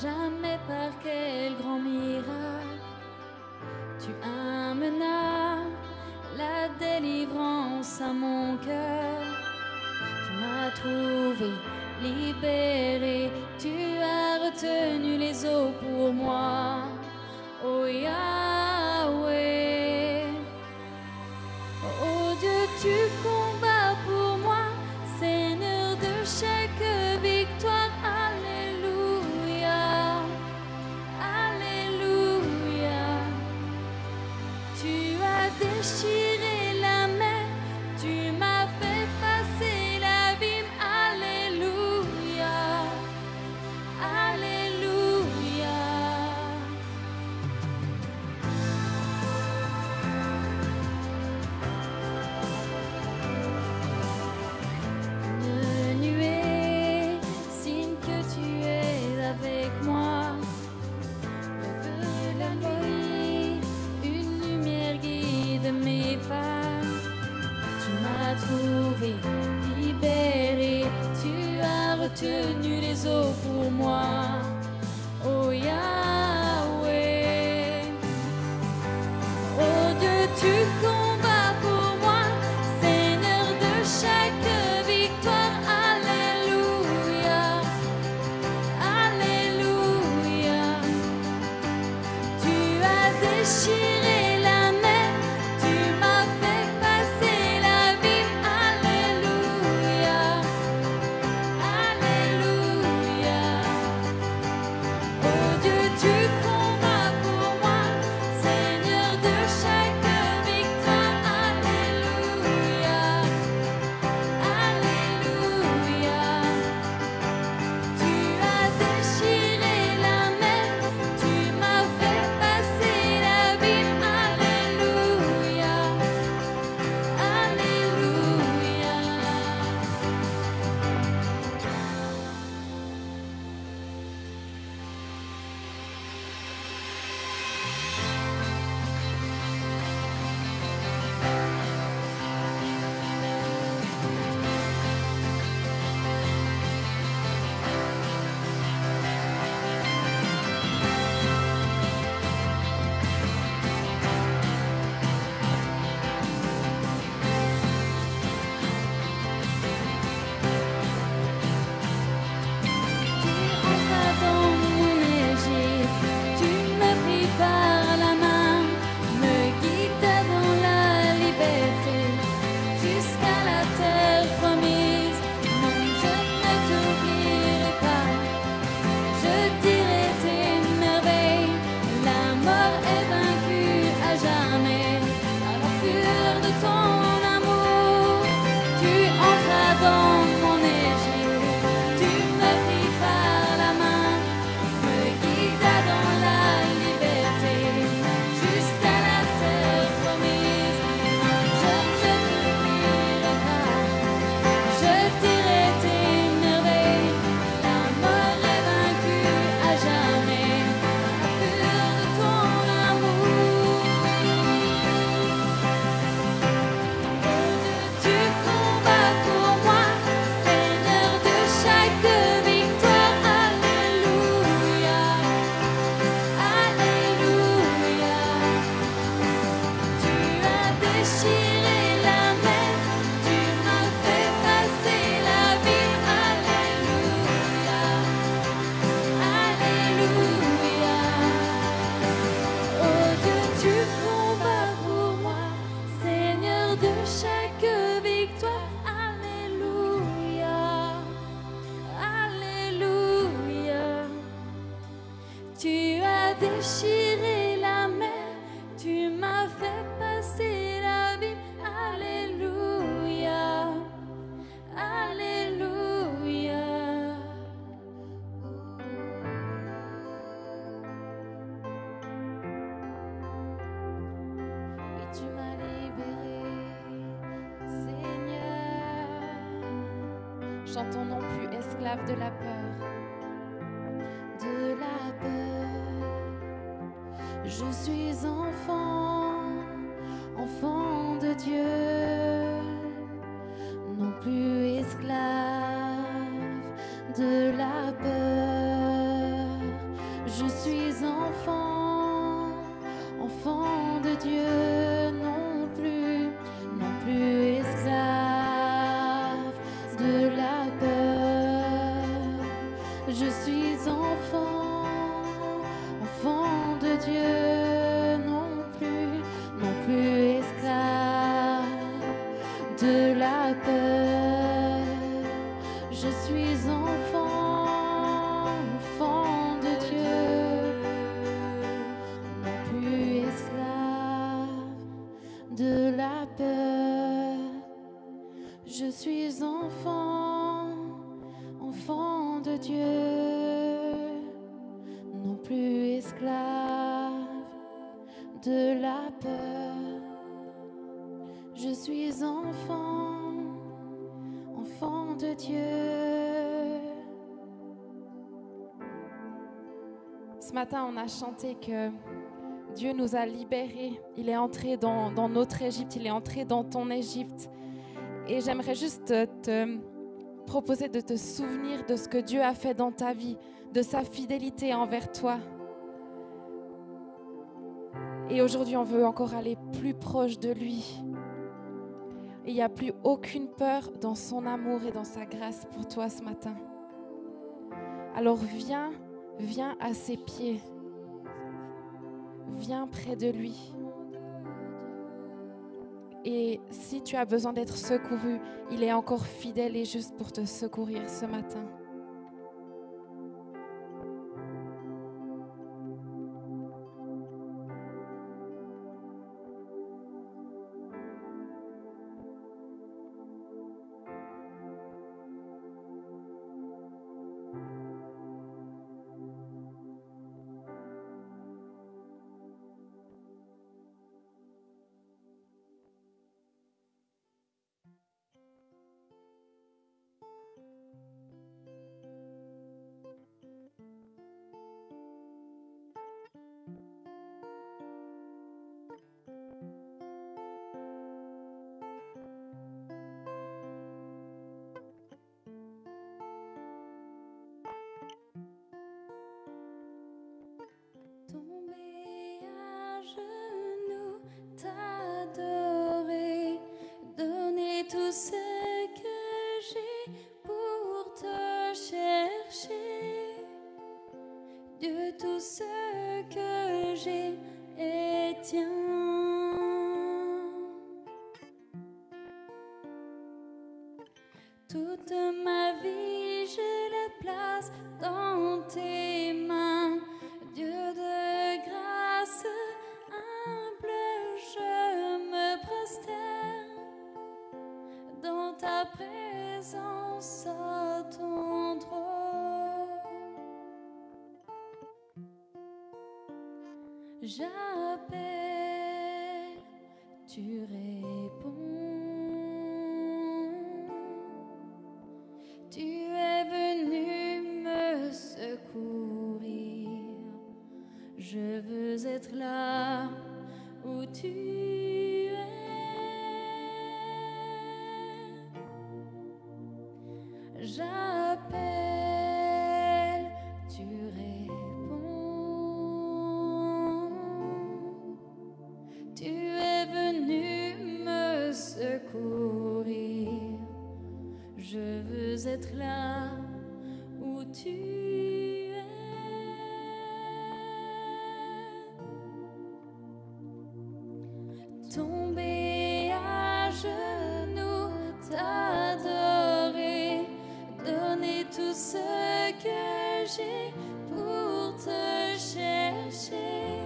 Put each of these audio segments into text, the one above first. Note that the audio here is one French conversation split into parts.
Jamais par quel grand miracle tu amena la délivrance à mon cœur. Tu m'as trouvé, libéré, tu as retenu les eaux pour moi. Oh Yahweh, oh Dieu, tu combats pour moi, Seigneur de chaque victoire. Alléluia, Alléluia. Tu as déchiré la mer, tu m'as fait passer l'abîme. Alléluia, Alléluia. Une nuée, signe que tu es avec moi. Le feu de la nuit, une lumière guide mes pas. Tu m'as trouvé, libéré, tu as retenu les eaux pour moi. Oh Yahweh, oh Dieu, tu combats pour moi, Seigneur de chaque victoire. Alléluia, Alléluia. Tu as déchiré la mer, tu m'as fait passer l'abîme. Alléluia, Alléluia. Oh Dieu, tu combats pour moi, Seigneur de chaque victoire. Alléluia, Alléluia. Tu as déchiré la mer, tu m'as fait passer l'abîme. Alléluia, Alléluia. Tu entras dans mon Égypte, tu me pris par la main, me guidas dans la liberté, jusqu'à la terre promise. Non, je ne t'oublierai pas, je dirai tes merveilles. La mort est vaincue à jamais, par la fureur de ton amour. Tu entras dans mon Égypte, tu me pris par la main, me guidas dans la liberté, jusqu'à la terre promise. Non, je ne t'oublierai pas, je dirai tes merveilles. La mort est vaincue à jamais, par la fureur de ton amour. Tu combats pour moi, Seigneur de chaque victoire. Alléluia, Alléluia. Tu as déchiré la mer, tu m'as fait passer l'abîme. Alléluia, Alléluia. Oh Dieu, tu combats pour moi, Seigneur de chaque victoire. Alléluia, Alléluia. Tu as déchiré la mer, tu chantons non plus esclave de la peur. De la peur, je suis enfant, enfant de Dieu, non plus esclave de la peur. Je suis enfant, enfant de Dieu, non plus esclave de la peur. Je suis enfant, enfant de Dieu, non plus esclave de la peur. Je suis enfant, enfant de Dieu, non plus esclave de la peur. Je suis enfant, enfant de Dieu, non plus esclave de la peur. Je suis enfant, enfant de Dieu. Ce matin, on a chanté que Dieu nous a libérés. Il est entré dans notre Égypte, il est entré dans ton Égypte. Et j'aimerais juste te proposer de te souvenir de ce que Dieu a fait dans ta vie, de sa fidélité envers toi. Et aujourd'hui, on veut encore aller plus proche de lui. Et il n'y a plus aucune peur dans son amour et dans sa grâce pour toi ce matin. Alors viens à ses pieds. Viens près de lui. Et si tu as besoin d'être secouru, il est encore fidèle et juste pour te secourir ce matin. Tomber à genoux, t'adorer, donner tout ce que j'ai pour te chercher. Dieu, tout ce que j'ai est tien. Toute ma vie, je la place dans tes mains. Dieu de grâce, humble, je me prosterne dans ta présence à ton trône. J'appelle, tu réponds. Tu es venu me secourir. Je veux être là où tu es. J'appelle, tu réponds. Tu es venu me secourir. Je veux être là où tu es. Tomber à genoux, t'adorer, donner tout ce que j'ai pour te chercher.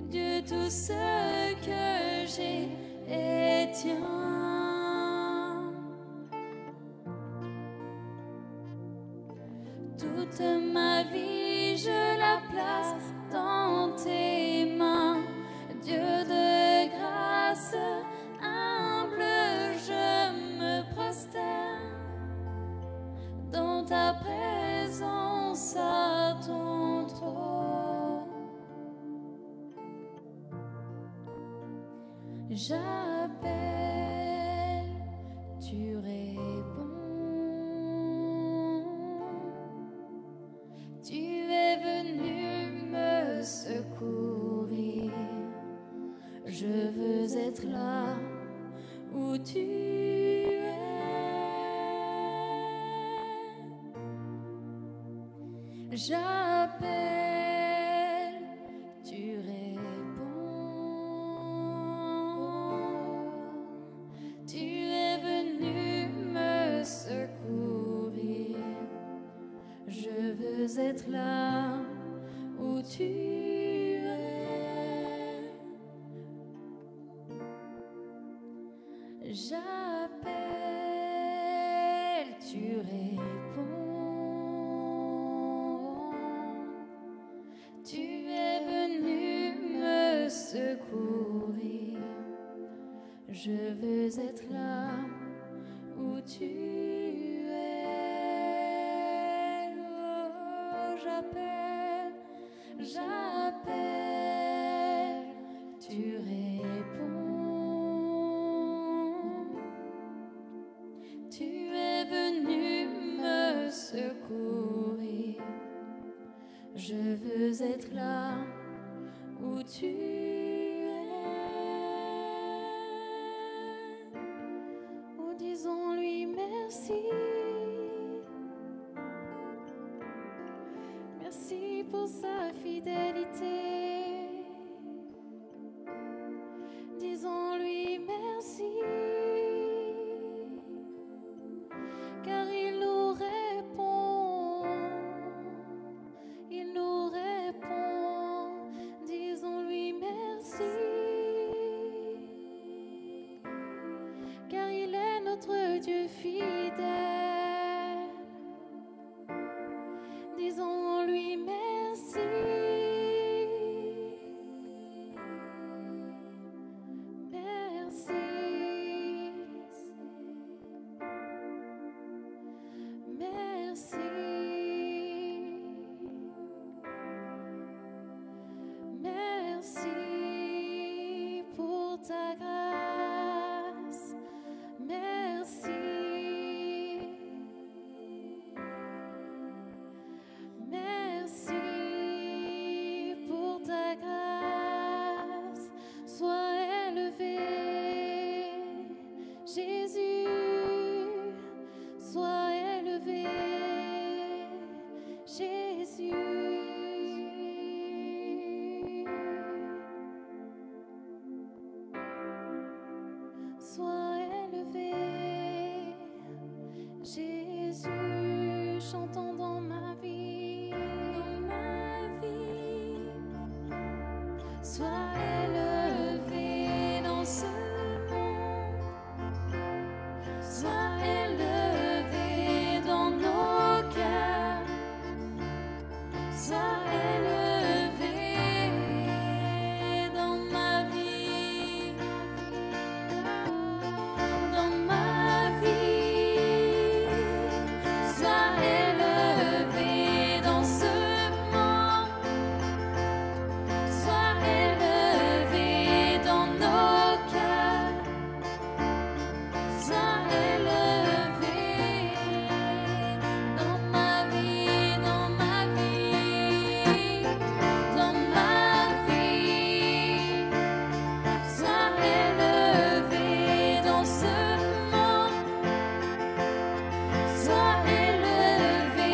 Dieu, tout ce que j'ai est tien. Toute ma vie, je la place dans tes mains. Dieu de grâce, humble, je me prosterne J'appelle, tu réponds. Tu es venu me secourir. Je veux être là où tu es. J'appelle, tu réponds. Tu es venu me secourir. Je veux être là où tu es. J'appelle, tu réponds. Tu es venu me secourir. Je veux être là où tu es. Oh, j'appelle, j'appelle, tu réponds. Tu es venu me secourir. Je veux être là où tu es. Oh, disons-lui merci. Merci pour sa fidélité. Disons-lui merci. Car il nous répond. Il nous répond. Disons-lui merci. Car il est notre Dieu fidèle. Disons-lui merci. Merci. Merci. Merci pour ta grâce. Merci. Merci pour ta grâce. Sois élevé, Jésus. Sois élevé, Jésus. Sois élevé, Jésus. Chantons dans ma vie, dans ma vie. Sois élevé dans ce monde. Sois élevé dans nos cœurs. Sois élevé dans ma vie. Dans ma vie. Sois élevé dans ce monde. Sois élevé dans nos cœurs. Sois élevé dans ma vie, dans ma vie, dans ma vie. Sois élevé dans ce monde. Sois élevé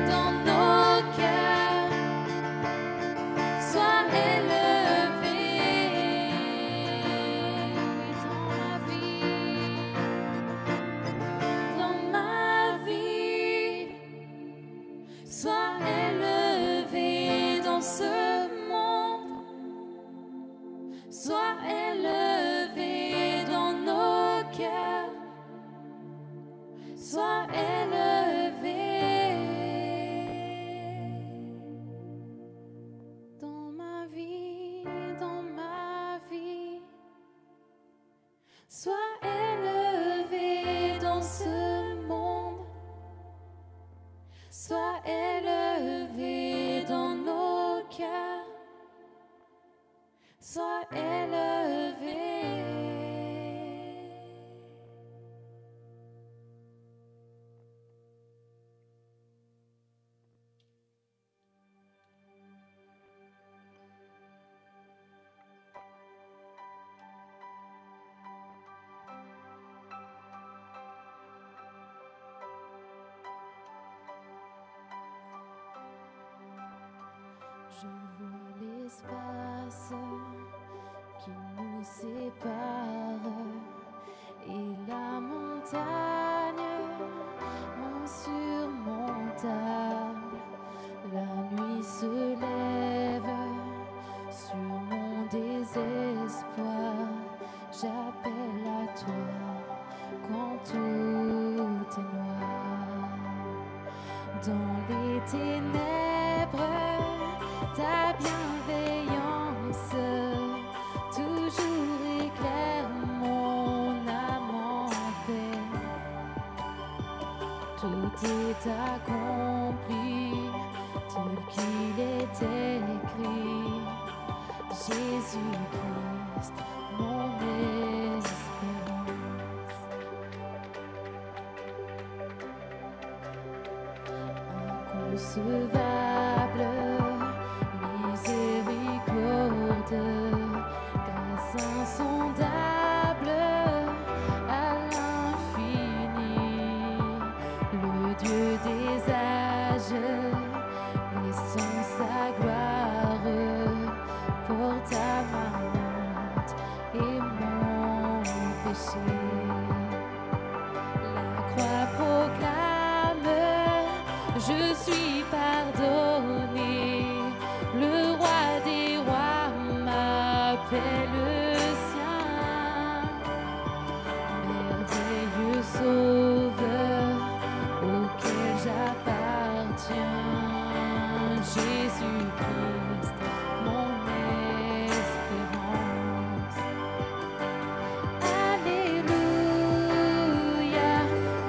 dans nos cœurs. Sois élevé dans ma vie. Sois élevé dans ce monde. Sois élevé dans nos cœurs. Sois élevé dans ma vie, dans ma vie. Sois élevé dans ce monde. Sois élevé dans nos cœurs. Sois élevé. bienveillance toujours éclaire mon âme en paix. Tout est accompli tel qu'il est écrit. Jésus-Christ, mon espérance. Inconcevable, miséricorde, grâce insondable à l'infini, le Dieu des âges, laissant sa gloire, porta ma honte et mon péché. La croix proclame, je suis pardonné. Le roi des rois m'appelle sien. Merveilleux sauveur auquel j'appartiens. Jésus-Christ, mon espérance. Alléluia,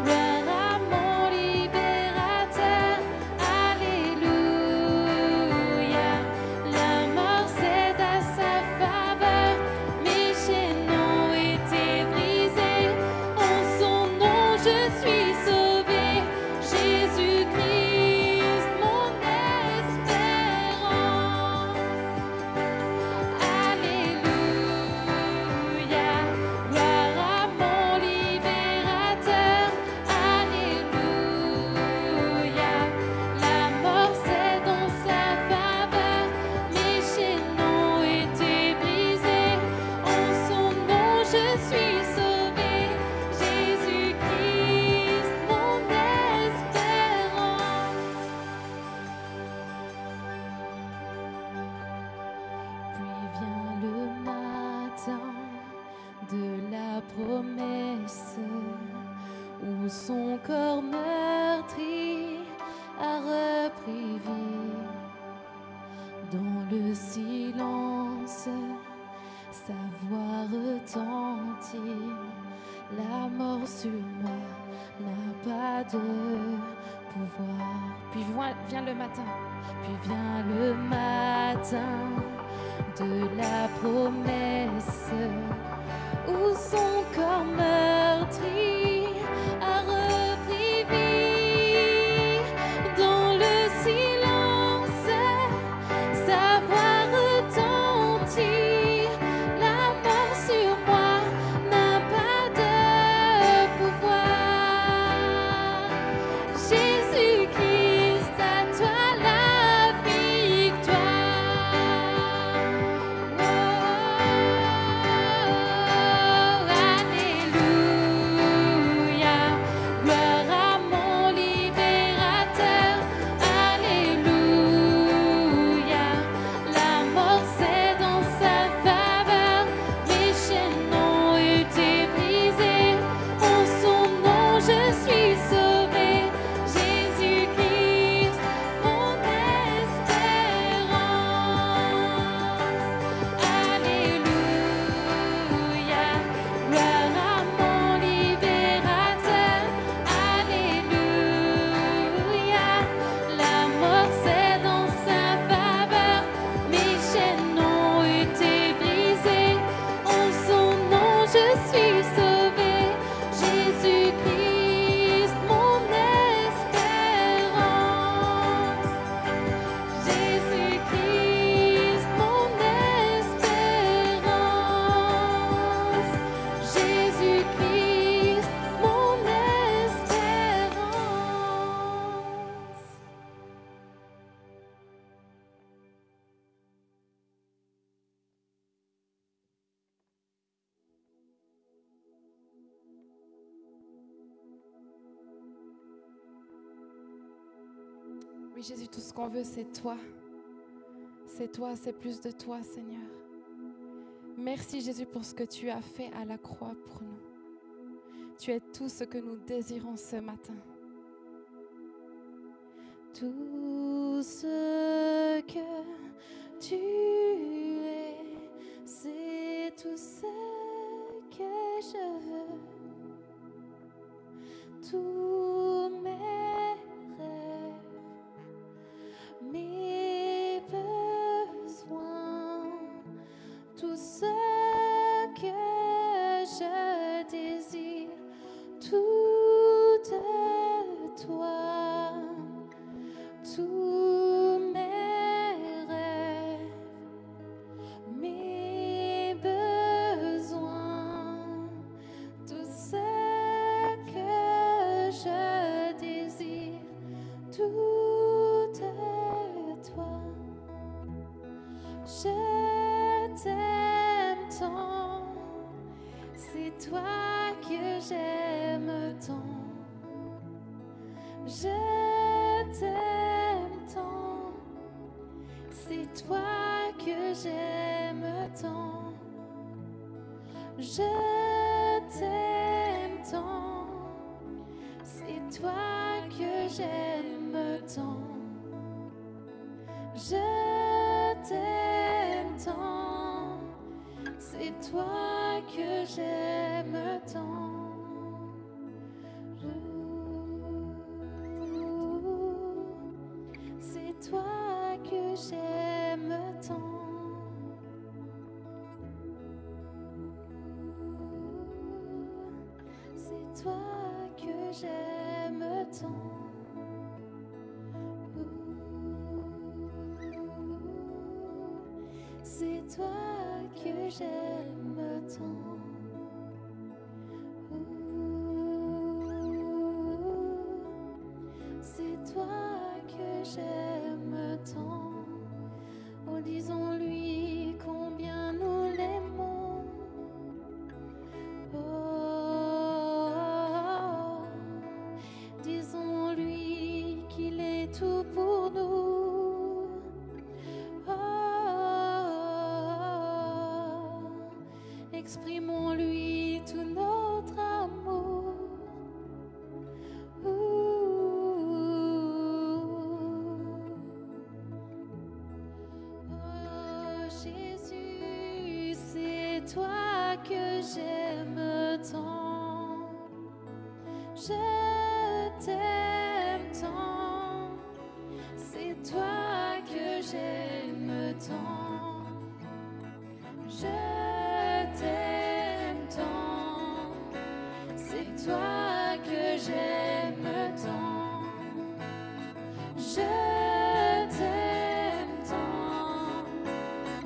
gloire à mon libérateur. Alléluia, la mort cède à sa faveur. Mes chaînes ont été brisées. En son nom je suis sauvé. Jésus-Christ, mon espérance. Alléluia, gloire à mon libérateur. Alléluia, la mort cède en sa faveur. Mes chaînes ont été brisées. En son nom je suis sauvé. Jésus-Christ, mon espérance. Puis vient le matin de la promesse, où son corps meurtri a repris vie. Dans le silence, sa voix retentit. La mort sur moi n'a pas de pouvoir. Puis vient le matin. Puis vient le matin de la promesse, où son corps meurtri a repris vie. Dans le silence, sa voix retentit. La mort sur moi n'a pas de pouvoir. Jésus-Christ, à toi la victoire. Oh, alléluia, gloire à mon libérateur. Alléluia, la mort cède en sa faveur. Mes chaînes ont été brisées. En son nom je suis sauvé. Jésus-Christ, mon espérance. Alléluia, gloire à mon libérateur. Alléluia, la mort cède en sa faveur. Mes chaînes ont été brisées. En son nom je suis sauvé. Jésus-Christ, mon espérance. Jésus-Christ, mon espérance. Jésus-Christ, mon espérance. Oui, Jésus, tout ce qu'on veut, c'est toi. C'est toi, c'est plus de toi, Seigneur. Merci, Jésus, pour ce que tu as fait à la croix pour nous. Tu es tout ce que nous désirons ce matin. Tout ce que tu Je t'aime tant, c'est toi que j'aime tant. Je t'aime tant, c'est toi que j'aime tant. Je t'aime tant, c'est toi que j'aime tant. Je t'aime tant, c'est toi que j'aime tant. C'est toi que j'aime tant. C'est toi que j'aime tant. C'est toi que j'aime tant. C'est toi que j'aime tant. Oh, disons-lui combien nous l'aimons. Oh, disons-lui qu'il est tout pour nous. Exprimons-lui tout notre amour. Oh Jésus, c'est toi que j'aime tant. Je t'aime tant, c'est toi que j'aime tant. Je t'aime tant, c'est toi que j'aime tant. Je t'aime tant,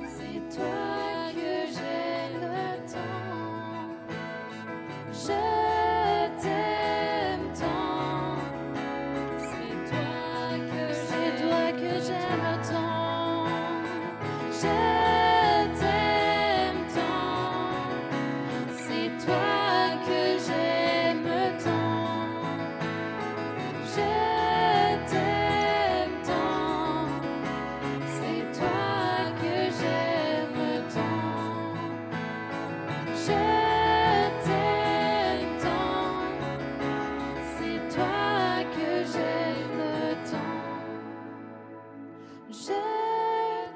c'est toi que j'aime tant. Je t'aime tant, c'est toi que j'aime tant. Je t'aime tant, c'est toi que j'aime tant. Je t'aime tant, c'est toi que j'aime tant. Je t'aime tant, c'est toi que j'aime tant. Je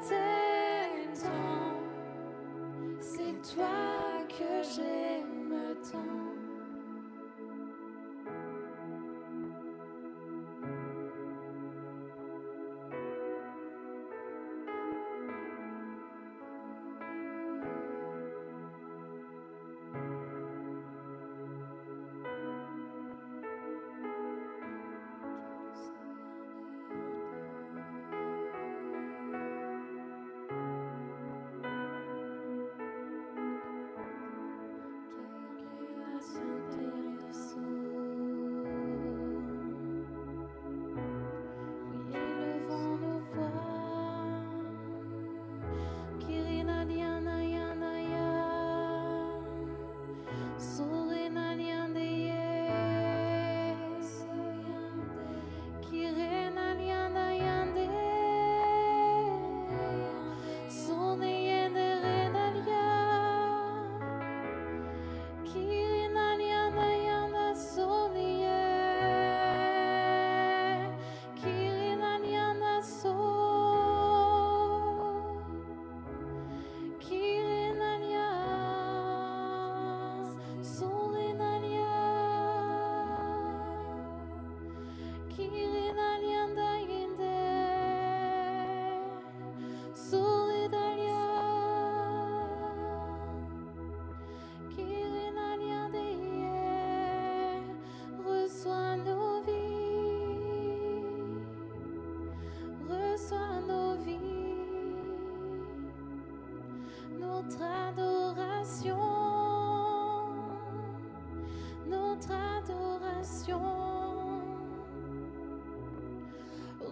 t'aime tant, c'est toi que j'aime tant.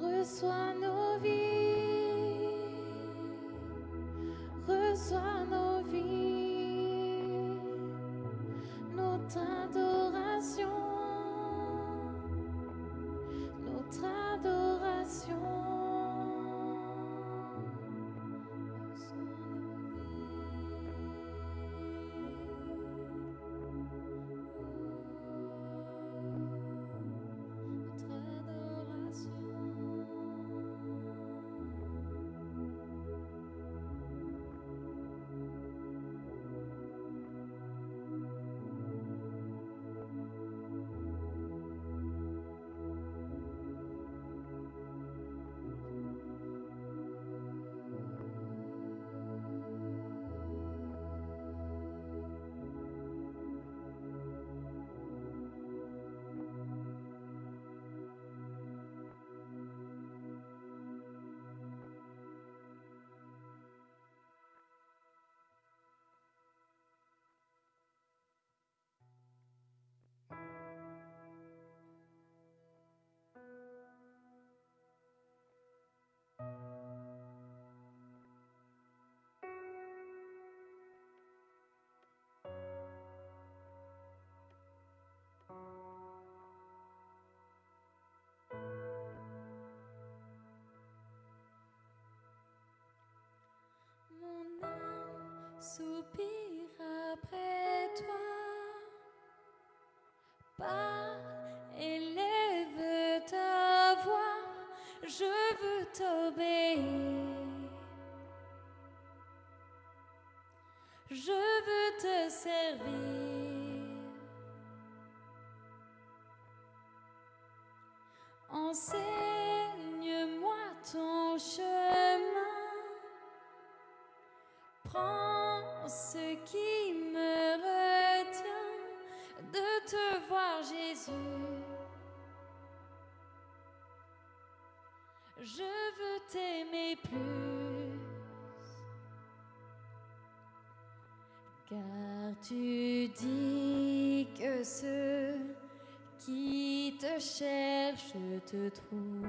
Reçois nos vies, reçois nos vies, notre adoration, notre adoration. Mon âme soupire après toi. Parle, élève ta voix, je veux t'obéir. Je veux te servir. Enseigne-moi ton chemin. Prends ce qui me retient de te voir, Jésus. Je veux t'aimer plus, car tu dis que ceux qui te cherchent te trouvent.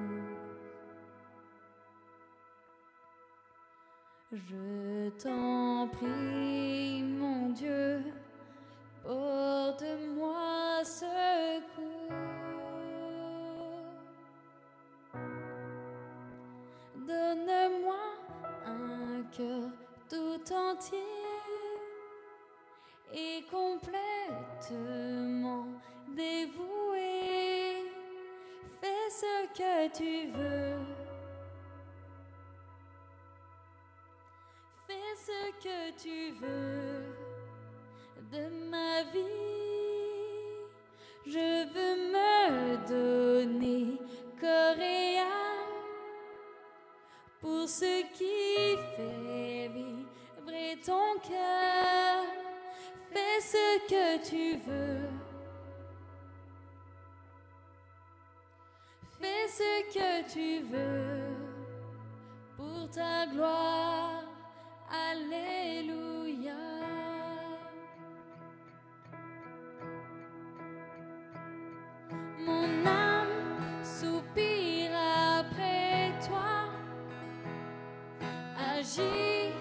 Je t'en prie, mon Dieu, porte-moi secours. Donne-moi un cœur tout entier et complètement dévoué. Fais ce que tu veux. Fais ce que tu veux de ma vie. Je veux me donner corps et âme pour ce qui fait vibrer ton cœur. Fais ce que tu veux. Fais ce que tu veux pour ta gloire. Alléluia. Mon âme soupire après toi. Agis,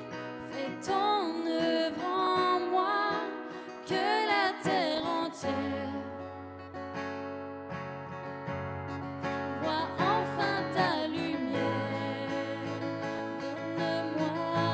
fais ton œuvre en moi, que la terre entière voit enfin ta lumière. Donne-moi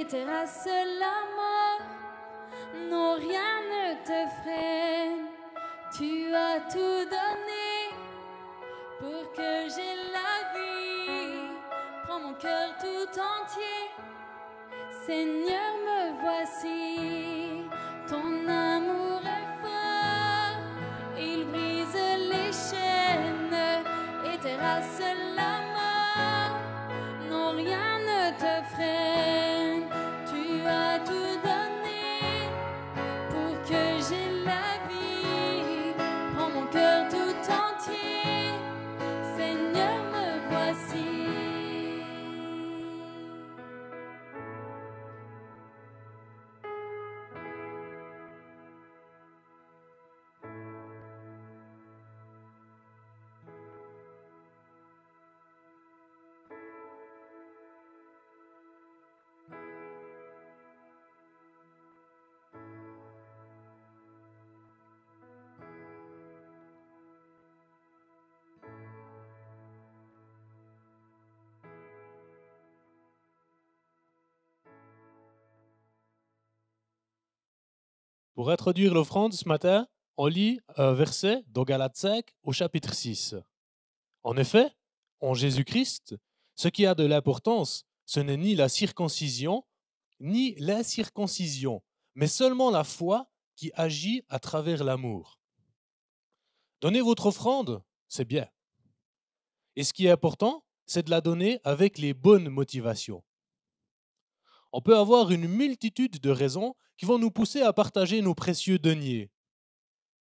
terrasses la mort. Non, rien ne te freine. Tu as tout donné pour que j'aie la vie. Prends mon cœur tout entier. Seigneur, me voici. Ton amour est fort. Il brise les chaînes et terrasse la mort. Non, rien ne te freine. Tu as tout donné pour que j'aie la vie. Prends mon cœur tout entier. Seigneur, me voici. Pour introduire l'offrande ce matin, on lit un verset dans Galates 5 au chapitre 6. En effet, en Jésus-Christ, ce qui a de l'importance, ce n'est ni la circoncision, ni l'incirconcision, mais seulement la foi qui agit à travers l'amour. Donnez votre offrande, c'est bien. Et ce qui est important, c'est de la donner avec les bonnes motivations. On peut avoir une multitude de raisons qui vont nous pousser à partager nos précieux deniers.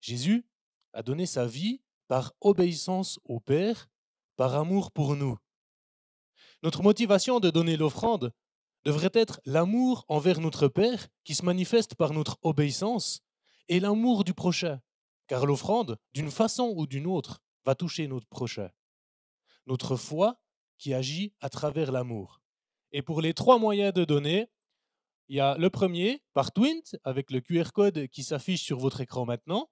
Jésus a donné sa vie par obéissance au Père, par amour pour nous. Notre motivation de donner l'offrande devrait être l'amour envers notre Père qui se manifeste par notre obéissance et l'amour du prochain, car l'offrande, d'une façon ou d'une autre, va toucher notre prochain. Notre foi qui agit à travers l'amour. Et pour les 3 moyens de donner, il y a le premier, par Twint, avec le QR code qui s'affiche sur votre écran maintenant.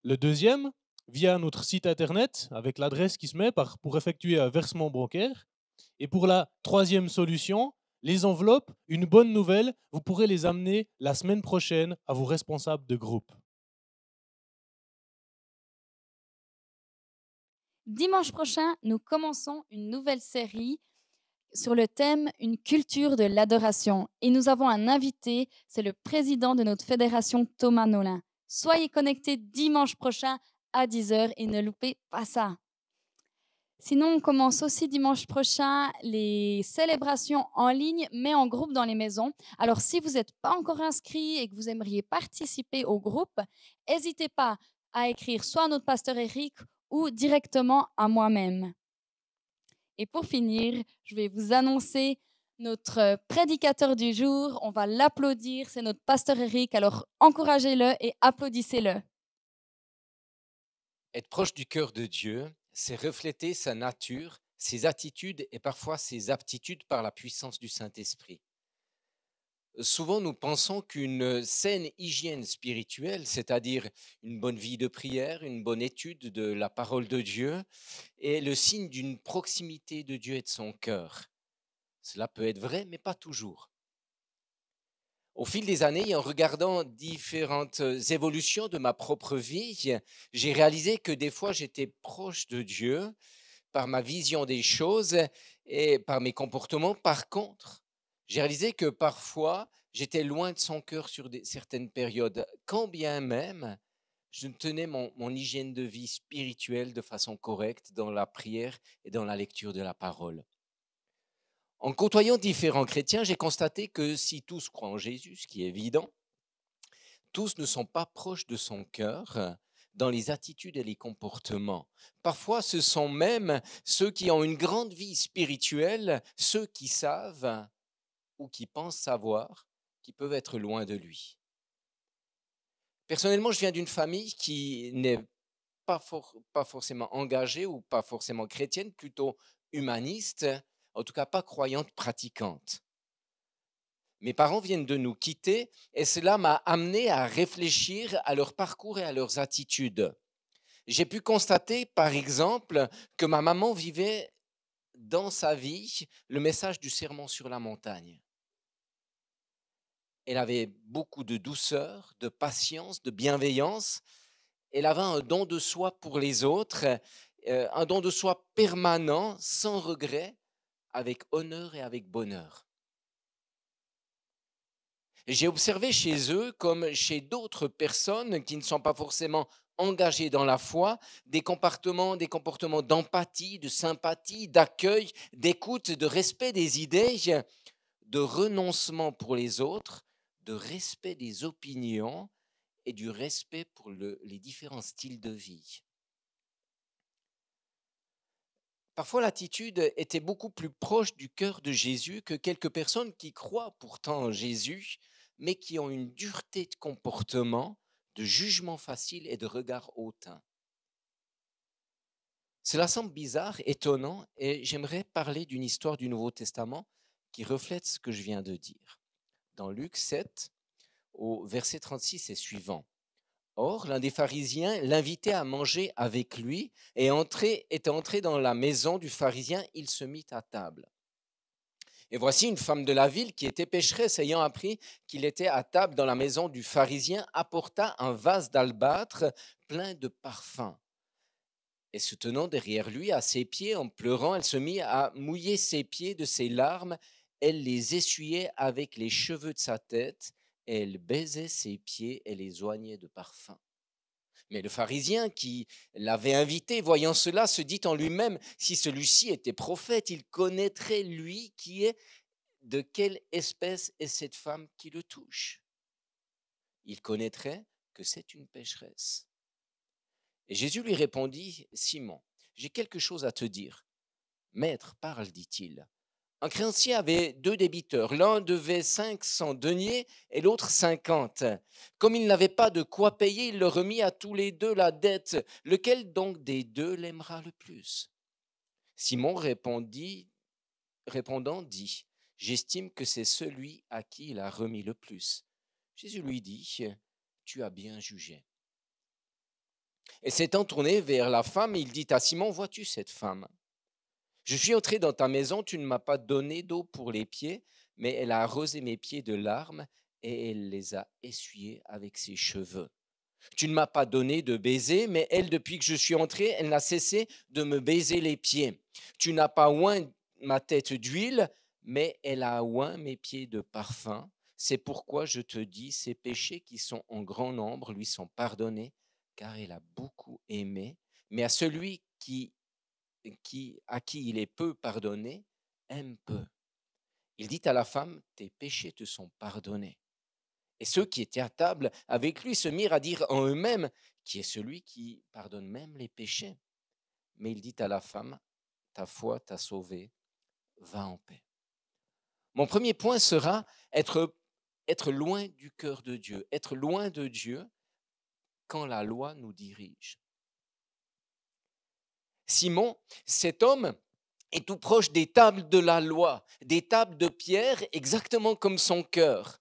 Le deuxième, via notre site internet, avec l'adresse qui se met pour effectuer un versement bancaire. Et pour la troisième solution, les enveloppes, une bonne nouvelle, vous pourrez les amener la semaine prochaine à vos responsables de groupe. Dimanche prochain, nous commençons une nouvelle série sur le thème « Une culture de l'adoration ». Et nous avons un invité, c'est le président de notre fédération, Thomas Nolin. Soyez connectés dimanche prochain à 10h et ne loupez pas ça. Sinon, on commence aussi dimanche prochain les célébrations en ligne, mais en groupe dans les maisons. Alors, si vous n'êtes pas encore inscrit et que vous aimeriez participer au groupe, n'hésitez pas à écrire soit à notre pasteur Eric ou directement à moi-même. Et pour finir, je vais vous annoncer notre prédicateur du jour. On va l'applaudir, c'est notre pasteur Eric. Alors encouragez-le et applaudissez-le. Être proche du cœur de Dieu, c'est refléter sa nature, ses attitudes et parfois ses aptitudes par la puissance du Saint-Esprit. Souvent, nous pensons qu'une saine hygiène spirituelle, c'est-à-dire une bonne vie de prière, une bonne étude de la parole de Dieu, est le signe d'une proximité de Dieu et de son cœur. Cela peut être vrai, mais pas toujours. Au fil des années, et en regardant différentes évolutions de ma propre vie, j'ai réalisé que des fois, j'étais proche de Dieu par ma vision des choses et par mes comportements. Par contre, j'ai réalisé que parfois, j'étais loin de son cœur sur certaines périodes, quand bien même je tenais mon hygiène de vie spirituelle de façon correcte dans la prière et dans la lecture de la parole. En côtoyant différents chrétiens, j'ai constaté que si tous croient en Jésus, ce qui est évident, tous ne sont pas proches de son cœur dans les attitudes et les comportements. Parfois, ce sont même ceux qui ont une grande vie spirituelle, ceux qui savent ou qui pensent savoir, qui peuvent être loin de lui. Personnellement, je viens d'une famille qui n'est pas forcément engagée ou pas forcément chrétienne, plutôt humaniste, en tout cas pas croyante, pratiquante. Mes parents viennent de nous quitter et cela m'a amené à réfléchir à leur parcours et à leurs attitudes. J'ai pu constater, par exemple, que ma maman vivait dans sa vie le message du sermon sur la montagne. Elle avait beaucoup de douceur, de patience, de bienveillance. Elle avait un don de soi pour les autres, un don de soi permanent, sans regret, avec honneur et avec bonheur. J'ai observé chez eux, comme chez d'autres personnes qui ne sont pas forcément engagées dans la foi, des comportements d'empathie, de sympathie, d'accueil, d'écoute, de respect des idées, de renoncement pour les autres, de respect des opinions et du respect pour les différents styles de vie. Parfois, l'attitude était beaucoup plus proche du cœur de Jésus que quelques personnes qui croient pourtant en Jésus, mais qui ont une dureté de comportement, de jugement facile et de regard hautain. Cela semble bizarre, étonnant, et j'aimerais parler d'une histoire du Nouveau Testament qui reflète ce que je viens de dire. Dans Luc 7, au verset 36 et suivant. Or, l'un des pharisiens l'invitait à manger avec lui et étant entré dans la maison du pharisien, il se mit à table. Et voici une femme de la ville qui était pécheresse, ayant appris qu'il était à table dans la maison du pharisien, apporta un vase d'albâtre plein de parfums. Et se tenant derrière lui, à ses pieds, en pleurant, elle se mit à mouiller ses pieds de ses larmes. Elle les essuyait avec les cheveux de sa tête, et elle baisait ses pieds et les oignait de parfum. Mais le pharisien qui l'avait invité, voyant cela, se dit en lui-même, si celui-ci était prophète, il connaîtrait lui qui est, de quelle espèce est cette femme qui le touche. Il connaîtrait que c'est une pécheresse. Et Jésus lui répondit, Simon, j'ai quelque chose à te dire. Maître, parle, dit-il. Un créancier avait 2 débiteurs. L'un devait 500 deniers et l'autre 50. Comme il n'avait pas de quoi payer, il leur remit à tous les 2 la dette. Lequel donc des 2 l'aimera le plus? Simon répondant dit, j'estime que c'est celui à qui il a remis le plus. Jésus lui dit, tu as bien jugé. Et s'étant tourné vers la femme, il dit à Simon, vois-tu cette femme? Je suis entré dans ta maison, tu ne m'as pas donné d'eau pour les pieds, mais elle a arrosé mes pieds de larmes et elle les a essuyés avec ses cheveux. Tu ne m'as pas donné de baiser, mais elle, depuis que je suis entré, elle n'a cessé de me baiser les pieds. Tu n'as pas oint ma tête d'huile, mais elle a oint mes pieds de parfum. C'est pourquoi je te dis, ses péchés qui sont en grand nombre lui sont pardonnés, car elle a beaucoup aimé. Mais à celui à qui il est peu pardonné, aime peu. Il dit à la femme, tes péchés te sont pardonnés. Et ceux qui étaient à table avec lui se mirent à dire en eux-mêmes, qui est celui qui pardonne même les péchés. Mais il dit à la femme, ta foi t'a sauvée, va en paix. Mon premier point sera être loin du cœur de Dieu, être loin de Dieu quand la loi nous dirige. Simon, cet homme, est tout proche des tables de la loi, des tables de pierre, exactement comme son cœur.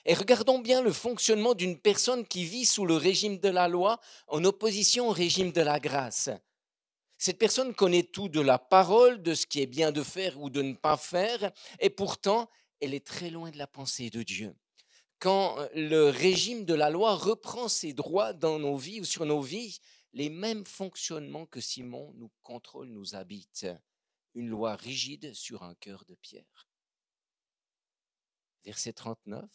Et regardons bien le fonctionnement d'une personne qui vit sous le régime de la loi en opposition au régime de la grâce. Cette personne connaît tout de la parole, de ce qui est bien de faire ou de ne pas faire, et pourtant, elle est très loin de la pensée de Dieu. Quand le régime de la loi reprend ses droits dans nos vies ou sur nos vies, les mêmes fonctionnements que Simon nous contrôlent, nous habitent. Une loi rigide sur un cœur de pierre. Verset 39,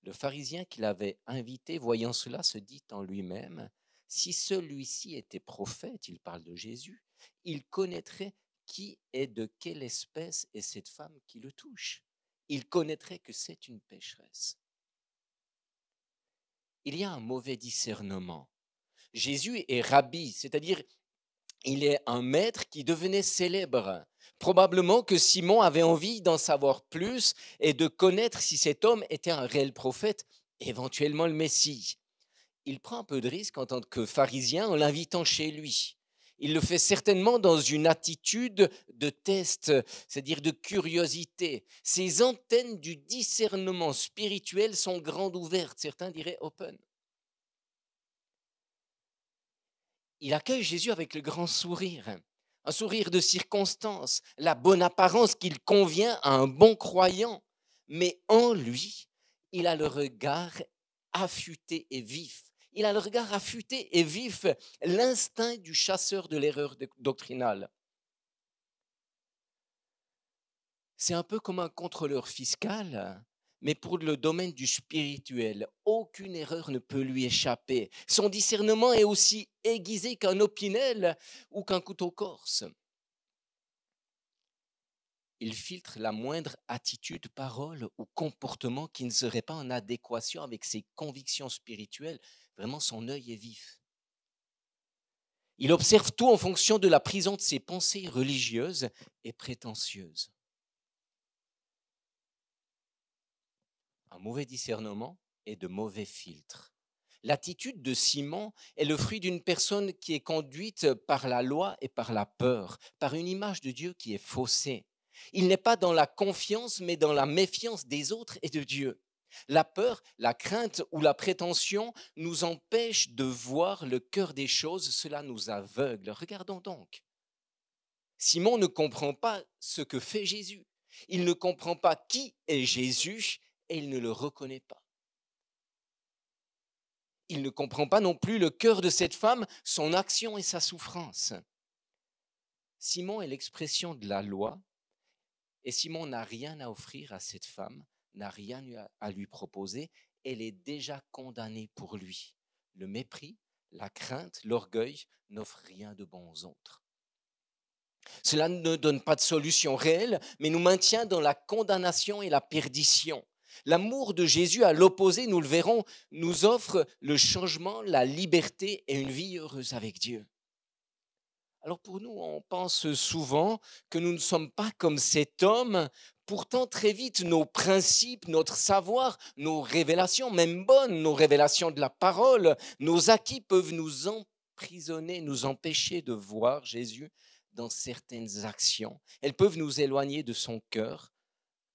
le pharisien qui l'avait invité, voyant cela, se dit en lui-même, si celui-ci était prophète, il parle de Jésus, il connaîtrait qui est de quelle espèce est cette femme qui le touche. Il connaîtrait que c'est une pécheresse. Il y a un mauvais discernement. Jésus est rabbi, c'est-à-dire il est un maître qui devenait célèbre. Probablement que Simon avait envie d'en savoir plus et de connaître si cet homme était un réel prophète, éventuellement le Messie. Il prend un peu de risque en tant que pharisien en l'invitant chez lui. Il le fait certainement dans une attitude de test, c'est-à-dire de curiosité. Ses antennes du discernement spirituel sont grandes ouvertes, certains diraient open. Il accueille Jésus avec le grand sourire, un sourire de circonstance, la bonne apparence qu'il convient à un bon croyant. Mais en lui, il a le regard affûté et vif. Il a le regard affûté et vif, l'instinct du chasseur de l'erreur doctrinale. C'est un peu comme un contrôleur fiscal, mais pour le domaine du spirituel, aucune erreur ne peut lui échapper. Son discernement est aussi aiguisé qu'un opinel ou qu'un couteau corse. Il filtre la moindre attitude, parole ou comportement qui ne serait pas en adéquation avec ses convictions spirituelles. Vraiment, son œil est vif. Il observe tout en fonction de la prison de ses pensées religieuses et prétentieuses. Un mauvais discernement et de mauvais filtres. L'attitude de Simon est le fruit d'une personne qui est conduite par la loi et par la peur, par une image de Dieu qui est faussée. Il n'est pas dans la confiance, mais dans la méfiance des autres et de Dieu. La peur, la crainte ou la prétention nous empêchent de voir le cœur des choses, cela nous aveugle. Regardons donc. Simon ne comprend pas ce que fait Jésus. Il ne comprend pas qui est Jésus et il ne le reconnaît pas. Il ne comprend pas non plus le cœur de cette femme, son action et sa souffrance. Simon est l'expression de la loi et Simon n'a rien à offrir à cette femme, n'a rien à lui proposer. Elle est déjà condamnée pour lui. Le mépris, la crainte, l'orgueil n'offrent rien de bon aux autres. Cela ne donne pas de solution réelle, mais nous maintient dans la condamnation et la perdition. L'amour de Jésus, à l'opposé, nous le verrons, nous offre le changement, la liberté et une vie heureuse avec Dieu. Alors pour nous, on pense souvent que nous ne sommes pas comme cet homme. Pourtant, très vite, nos principes, notre savoir, nos révélations, même bonnes, nos révélations de la parole, nos acquis peuvent nous emprisonner, nous empêcher de voir Jésus dans certaines actions. Elles peuvent nous éloigner de son cœur,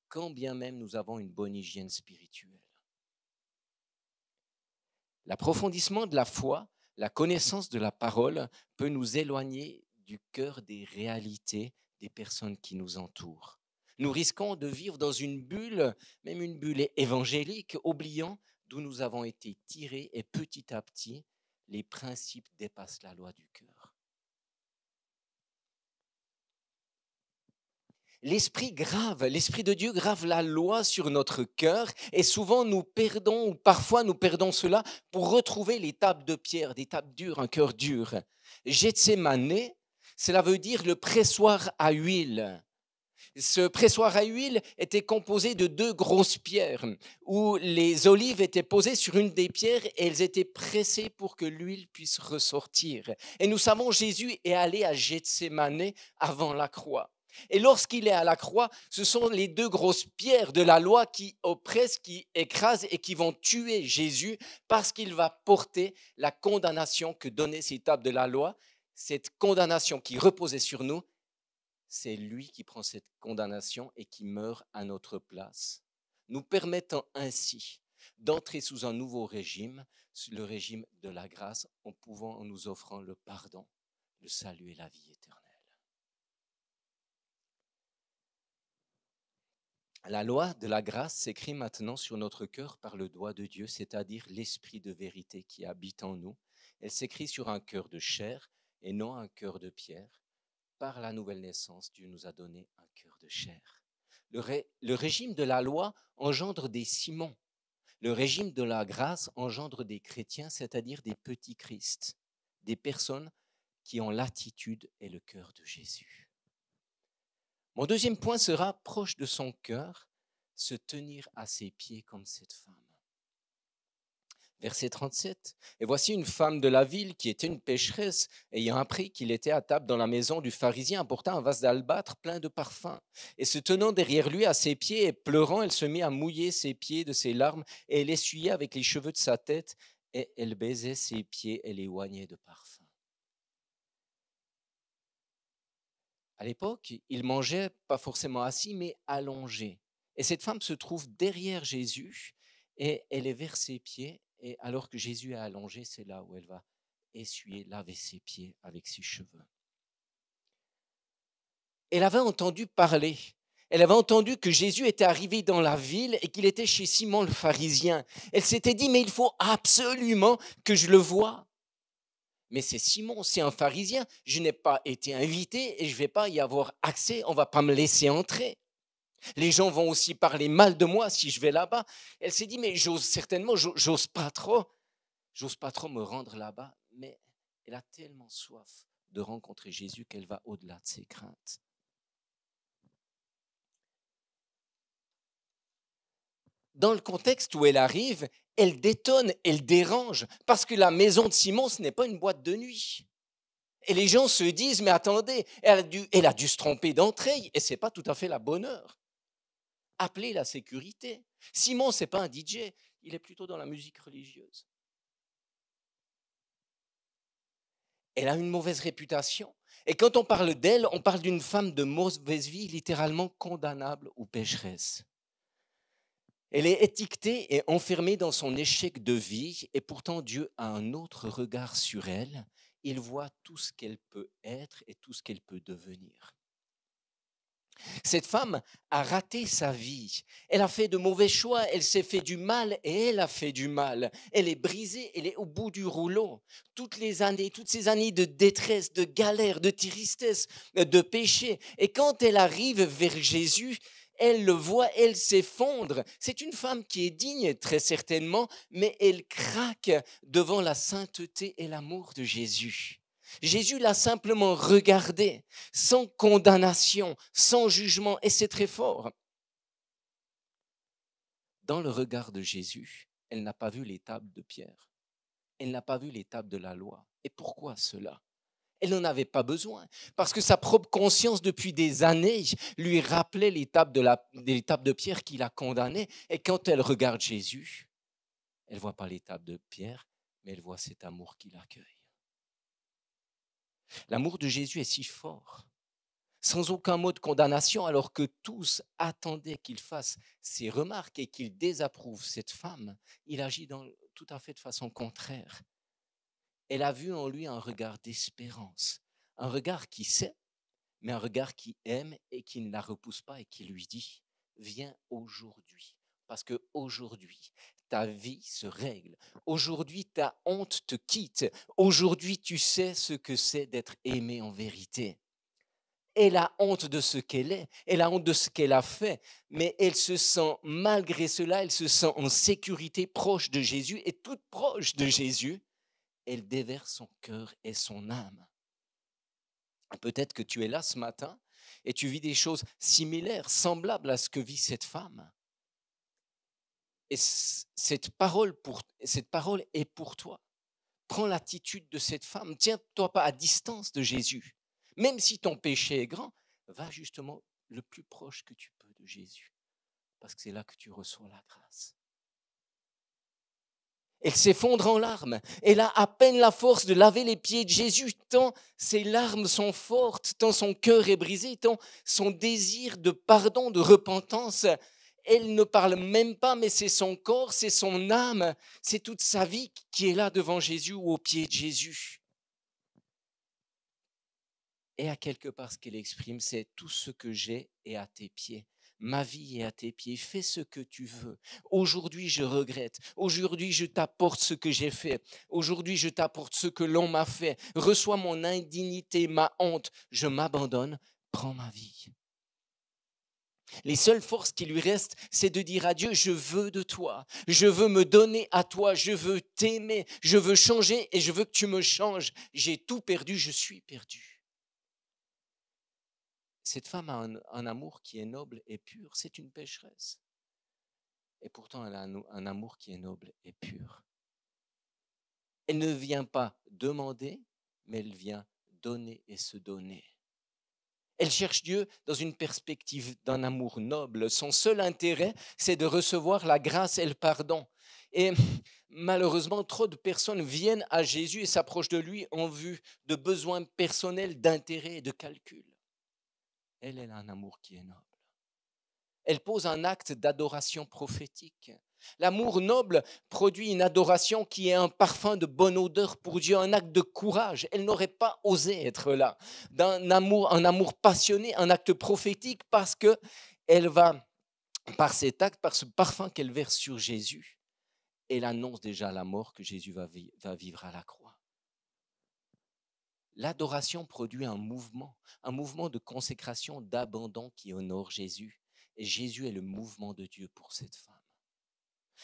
quand bien même nous avons une bonne hygiène spirituelle. L'approfondissement de la foi, la connaissance de la parole peut nous éloigner du cœur des réalités des personnes qui nous entourent. Nous risquons de vivre dans une bulle, même une bulle évangélique, oubliant d'où nous avons été tirés et petit à petit, les principes dépassent la loi du cœur. L'Esprit de Dieu grave la loi sur notre cœur et souvent nous perdons, ou parfois nous perdons cela pour retrouver les tables de pierre, des tables dures, un cœur dur. Gethsémane, cela veut dire le pressoir à huile. Ce pressoir à huile était composé de 2 grosses pierres où les olives étaient posées sur une des pierres et elles étaient pressées pour que l'huile puisse ressortir. Et nous savons, Jésus est allé à Gethsémane avant la croix. Et lorsqu'il est à la croix, ce sont les 2 grosses pierres de la loi qui oppressent, qui écrasent et qui vont tuer Jésus parce qu'il va porter la condamnation que donnaient ces tables de la loi. Cette condamnation qui reposait sur nous, c'est lui qui prend cette condamnation et qui meurt à notre place, nous permettant ainsi d'entrer sous un nouveau régime, le régime de la grâce, en nous offrant le pardon, le salut et la vie éternelle. La loi de la grâce s'écrit maintenant sur notre cœur par le doigt de Dieu, c'est-à-dire l'esprit de vérité qui habite en nous. Elle s'écrit sur un cœur de chair et non un cœur de pierre. Par la nouvelle naissance, Dieu nous a donné un cœur de chair. Le régime de la loi engendre des Simons. Le régime de la grâce engendre des chrétiens, c'est-à-dire des petits Christ, des personnes qui ont l'attitude et le cœur de Jésus. Mon deuxième point sera proche de son cœur, se tenir à ses pieds comme cette femme. Verset 37. Et voici une femme de la ville qui était une pécheresse, ayant appris qu'il était à table dans la maison du pharisien, apportant un vase d'albâtre plein de parfums. Et se tenant derrière lui à ses pieds et pleurant, elle se mit à mouiller ses pieds de ses larmes et elle essuyait avec les cheveux de sa tête et elle baisait ses pieds et les oignait de parfum. À l'époque, il mangeait pas forcément assis, mais allongé. Et cette femme se trouve derrière Jésus et elle est vers ses pieds. Et alors que Jésus est allongé, c'est là où elle va essuyer, laver ses pieds avec ses cheveux. Elle avait entendu parler. Elle avait entendu que Jésus était arrivé dans la ville et qu'il était chez Simon le pharisien. Elle s'était dit, mais il faut absolument que je le voie. Mais c'est Simon, c'est un pharisien, je n'ai pas été invité et je ne vais pas y avoir accès, on ne va pas me laisser entrer. Les gens vont aussi parler mal de moi si je vais là-bas. Elle s'est dit, mais j'ose pas trop me rendre là-bas. Mais elle a tellement soif de rencontrer Jésus qu'elle va au-delà de ses craintes. Dans le contexte où elle arrive, elle détonne, elle dérange, parce que la maison de Simon, ce n'est pas une boîte de nuit. Et les gens se disent, mais attendez, elle a dû se tromper d'entrée, et ce n'est pas tout à fait la bonne heure. Appelez la sécurité. Simon, ce n'est pas un DJ, il est plutôt dans la musique religieuse. Elle a une mauvaise réputation. Et quand on parle d'elle, on parle d'une femme de mauvaise vie, littéralement condamnable ou pécheresse. Elle est étiquetée et enfermée dans son échec de vie, et pourtant Dieu a un autre regard sur elle. Il voit tout ce qu'elle peut être et tout ce qu'elle peut devenir. Cette femme a raté sa vie. Elle a fait de mauvais choix, elle s'est fait du mal et elle a fait du mal. Elle est brisée, elle est au bout du rouleau. Toutes ces années de détresse, de galère, de tristesse, de péché. Et quand elle arrive vers Jésus, elle le voit, elle s'effondre. C'est une femme qui est digne, très certainement, mais elle craque devant la sainteté et l'amour de Jésus. Jésus l'a simplement regardée, sans condamnation, sans jugement, et c'est très fort. Dans le regard de Jésus, elle n'a pas vu les tables de Pierre. Elle n'a pas vu les tables de la loi. Et pourquoi cela ? Elle n'en avait pas besoin, parce que sa propre conscience, depuis des années, lui rappelait les tables de Pierre qui l'a condamné. Et quand elle regarde Jésus, elle ne voit pas les tables de Pierre, mais elle voit cet amour qui l'accueille. L'amour de Jésus est si fort, sans aucun mot de condamnation, alors que tous attendaient qu'il fasse ces remarques et qu'il désapprouve cette femme. Il agit tout à fait de façon contraire. Elle a vu en lui un regard d'espérance, un regard qui sait, mais un regard qui aime et qui ne la repousse pas et qui lui dit « Viens aujourd'hui ». Parce qu'aujourd'hui, ta vie se règle. Aujourd'hui, ta honte te quitte. Aujourd'hui, tu sais ce que c'est d'être aimé en vérité. Elle a honte de ce qu'elle est, elle a honte de ce qu'elle a fait, mais elle se sent, malgré cela, elle se sent en sécurité proche de Jésus, et toute proche de Jésus, elle déverse son cœur et son âme. Peut-être que tu es là ce matin et tu vis des choses similaires, semblables à ce que vit cette femme. Et cette parole est pour toi. Prends l'attitude de cette femme. Tiens-toi pas à distance de Jésus. Même si ton péché est grand, va justement le plus proche que tu peux de Jésus. Parce que c'est là que tu reçois la grâce. Elle s'effondre en larmes. Elle a à peine la force de laver les pieds de Jésus, tant ses larmes sont fortes, tant son cœur est brisé, tant son désir de pardon, de repentance. Elle ne parle même pas, mais c'est son corps, c'est son âme, c'est toute sa vie qui est là devant Jésus ou aux pieds de Jésus. Et à quelque part, ce qu'elle exprime, c'est tout ce que j'ai est à tes pieds. Ma vie est à tes pieds, fais ce que tu veux. Aujourd'hui, je regrette. Aujourd'hui, je t'apporte ce que j'ai fait. Aujourd'hui, je t'apporte ce que l'on m'a fait. Reçois mon indignité, ma honte. Je m'abandonne, prends ma vie. Les seules forces qui lui restent, c'est de dire à Dieu, je veux de toi, je veux me donner à toi, je veux t'aimer, je veux changer et je veux que tu me changes. J'ai tout perdu, je suis perdu. Cette femme a un amour qui est noble et pur, c'est une pécheresse. Et pourtant, elle a un amour qui est noble et pur. Elle ne vient pas demander, mais elle vient donner et se donner. Elle cherche Dieu dans une perspective d'un amour noble. Son seul intérêt, c'est de recevoir la grâce et le pardon. Et malheureusement, trop de personnes viennent à Jésus et s'approchent de lui en vue de besoins personnels, d'intérêt et de calcul. Elle a un amour qui est noble. Elle pose un acte d'adoration prophétique. L'amour noble produit une adoration qui est un parfum de bonne odeur pour Dieu, un acte de courage. Elle n'aurait pas osé être là. Un amour passionné, un acte prophétique parce qu'elle Elle va, par cet acte, par ce parfum qu'elle verse sur Jésus, elle annonce déjà la mort que Jésus va vivre à la croix. L'adoration produit un mouvement de consécration, d'abandon qui honore Jésus. Et Jésus est le mouvement de Dieu pour cette femme.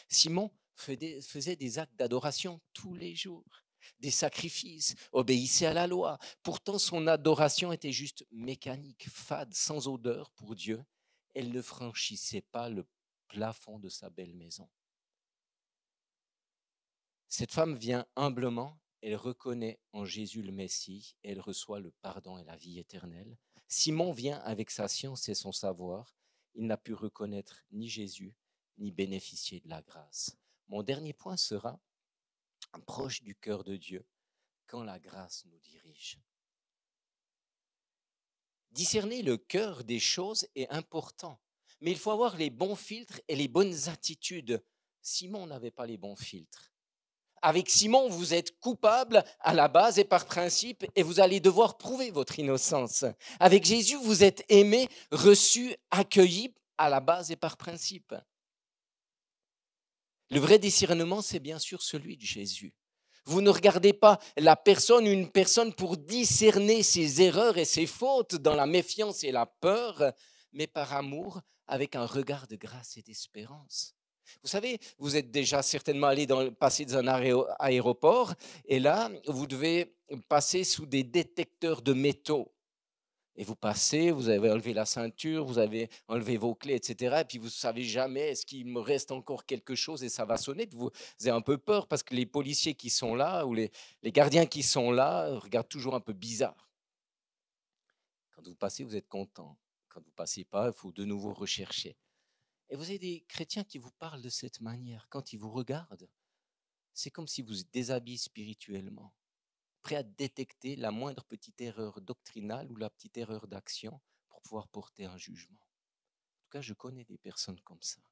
Simon faisait des actes d'adoration tous les jours, des sacrifices, obéissait à la loi. Pourtant, son adoration était juste mécanique, fade, sans odeur pour Dieu. Elle ne franchissait pas le plafond de sa belle maison. Cette femme vient humblement, elle reconnaît en Jésus le Messie, elle reçoit le pardon et la vie éternelle. Simon vient avec sa science et son savoir, il n'a pu reconnaître ni Jésus, ni bénéficier de la grâce. Mon dernier point sera proche du cœur de Dieu, quand la grâce nous dirige. Discerner le cœur des choses est important, mais il faut avoir les bons filtres et les bonnes attitudes. Simon n'avait pas les bons filtres. Avec Simon, vous êtes coupable à la base et par principe, et vous allez devoir prouver votre innocence. Avec Jésus, vous êtes aimé, reçu, accueilli à la base et par principe. Le vrai discernement, c'est bien sûr celui de Jésus. Vous ne regardez pas une personne pour discerner ses erreurs et ses fautes dans la méfiance et la peur, mais par amour, avec un regard de grâce et d'espérance. Vous savez, vous êtes déjà certainement passé dans un aéroport et là, vous devez passer sous des détecteurs de métaux. Et vous passez, vous avez enlevé la ceinture, vous avez enlevé vos clés, etc. Et puis vous ne savez jamais, est-ce qu'il me reste encore quelque chose et ça va sonner. Puis vous avez un peu peur parce que les policiers qui sont là ou les gardiens qui sont là regardent toujours un peu bizarre. Quand vous passez, vous êtes content. Quand vous ne passez pas, il faut de nouveau rechercher. Et vous avez des chrétiens qui vous parlent de cette manière. Quand ils vous regardent, c'est comme si vous vous déshabillez spirituellement, prêt à détecter la moindre petite erreur doctrinale ou la petite erreur d'action pour pouvoir porter un jugement. En tout cas, je connais des personnes comme ça.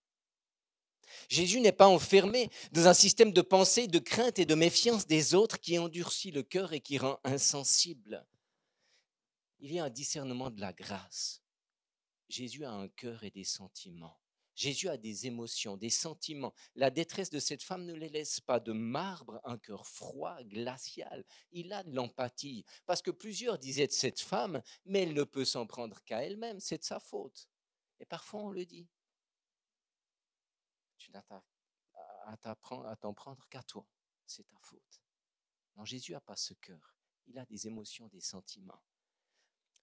Jésus n'est pas enfermé dans un système de pensée, de crainte et de méfiance des autres qui endurcit le cœur et qui rend insensible. Il y a un discernement de la grâce. Jésus a un cœur et des sentiments. Jésus a des émotions, des sentiments. La détresse de cette femme ne les laisse pas de marbre, un cœur froid, glacial. Il a de l'empathie. Parce que plusieurs disaient de cette femme, mais elle ne peut s'en prendre qu'à elle-même, c'est de sa faute. Et parfois on le dit. Tu n'as à t'en prendre qu'à toi, c'est ta faute. Non, Jésus n'a pas ce cœur. Il a des émotions, des sentiments.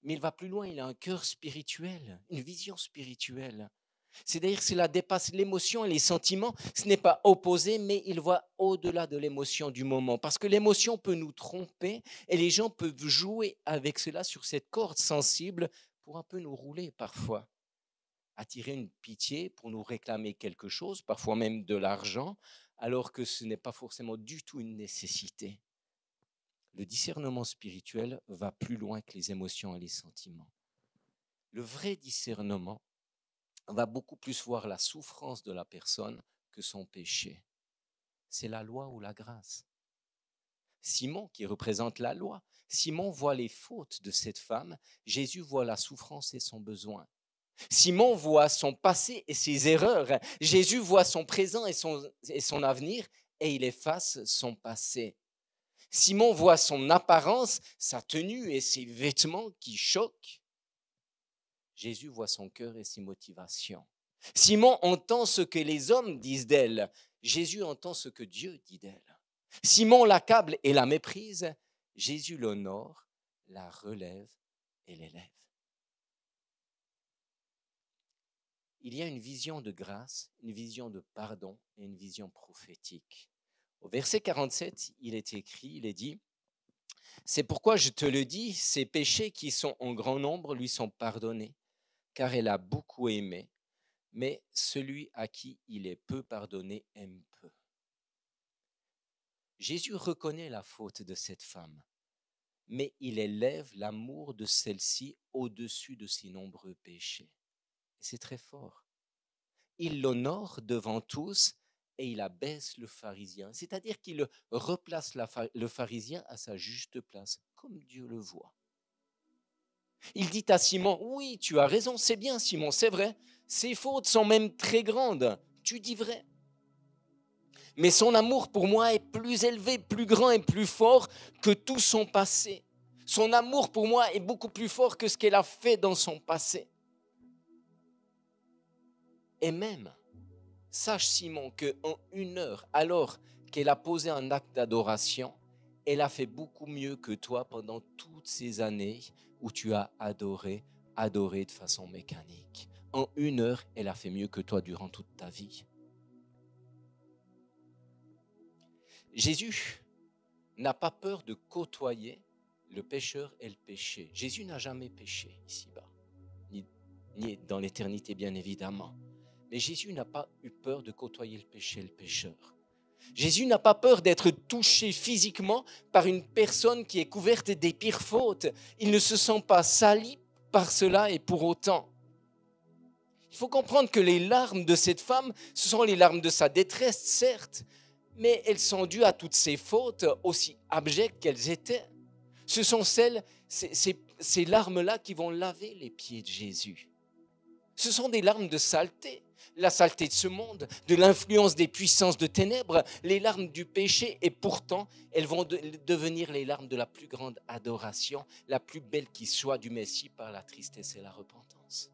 Mais il va plus loin, il a un cœur spirituel, une vision spirituelle. C'est-à-dire que cela dépasse l'émotion et les sentiments. Ce n'est pas opposé, mais il voit au-delà de l'émotion du moment. Parce que l'émotion peut nous tromper et les gens peuvent jouer avec cela sur cette corde sensible pour un peu nous rouler parfois. Attirer une pitié pour nous réclamer quelque chose, parfois même de l'argent, alors que ce n'est pas forcément du tout une nécessité. Le discernement spirituel va plus loin que les émotions et les sentiments. Le vrai discernement va beaucoup plus voir la souffrance de la personne que son péché. C'est la loi ou la grâce. Simon, qui représente la loi, Simon voit les fautes de cette femme, Jésus voit la souffrance et son besoin. Simon voit son passé et ses erreurs, Jésus voit son présent et son avenir et il efface son passé. Simon voit son apparence, sa tenue et ses vêtements qui choquent. Jésus voit son cœur et ses motivations. Simon entend ce que les hommes disent d'elle. Jésus entend ce que Dieu dit d'elle. Simon l'accable et la méprise. Jésus l'honore, la relève et l'élève. Il y a une vision de grâce, une vision de pardon et une vision prophétique. Au verset 47, il est écrit, il est dit « C'est pourquoi je te le dis, ses péchés qui sont en grand nombre lui sont pardonnés, car elle a beaucoup aimé, mais celui à qui il est peu pardonné aime peu. » Jésus reconnaît la faute de cette femme, mais il élève l'amour de celle-ci au-dessus de ses nombreux péchés. C'est très fort. Il l'honore devant tous et il abaisse le pharisien, c'est-à-dire qu'il replace le pharisien à sa juste place, comme Dieu le voit. Il dit à Simon, oui, tu as raison, c'est bien Simon, c'est vrai. Ses fautes sont même très grandes, tu dis vrai. Mais son amour pour moi est plus élevé, plus grand et plus fort que tout son passé. Son amour pour moi est beaucoup plus fort que ce qu'elle a fait dans son passé. Et même, sache Simon qu'en 1 heure, alors qu'elle a posé un acte d'adoration, elle a fait beaucoup mieux que toi pendant toutes ces années où tu as adoré de façon mécanique. En 1 heure, elle a fait mieux que toi durant toute ta vie. Jésus n'a pas peur de côtoyer le pécheur et le péché. Jésus n'a jamais péché ici-bas, ni dans l'éternité bien évidemment. Mais Jésus n'a pas eu peur de côtoyer le péché et le pécheur. Jésus n'a pas peur d'être touché physiquement par une personne qui est couverte des pires fautes. Il ne se sent pas sali par cela et pour autant. Il faut comprendre que les larmes de cette femme, ce sont les larmes de sa détresse, certes, mais elles sont dues à toutes ces fautes, aussi abjectes qu'elles étaient. Ce sont ces larmes-là qui vont laver les pieds de Jésus. Ce sont des larmes de saleté, la saleté de ce monde, de l'influence des puissances de ténèbres, les larmes du péché, et pourtant, elles vont devenir les larmes de la plus grande adoration, la plus belle qui soit du Messie par la tristesse et la repentance.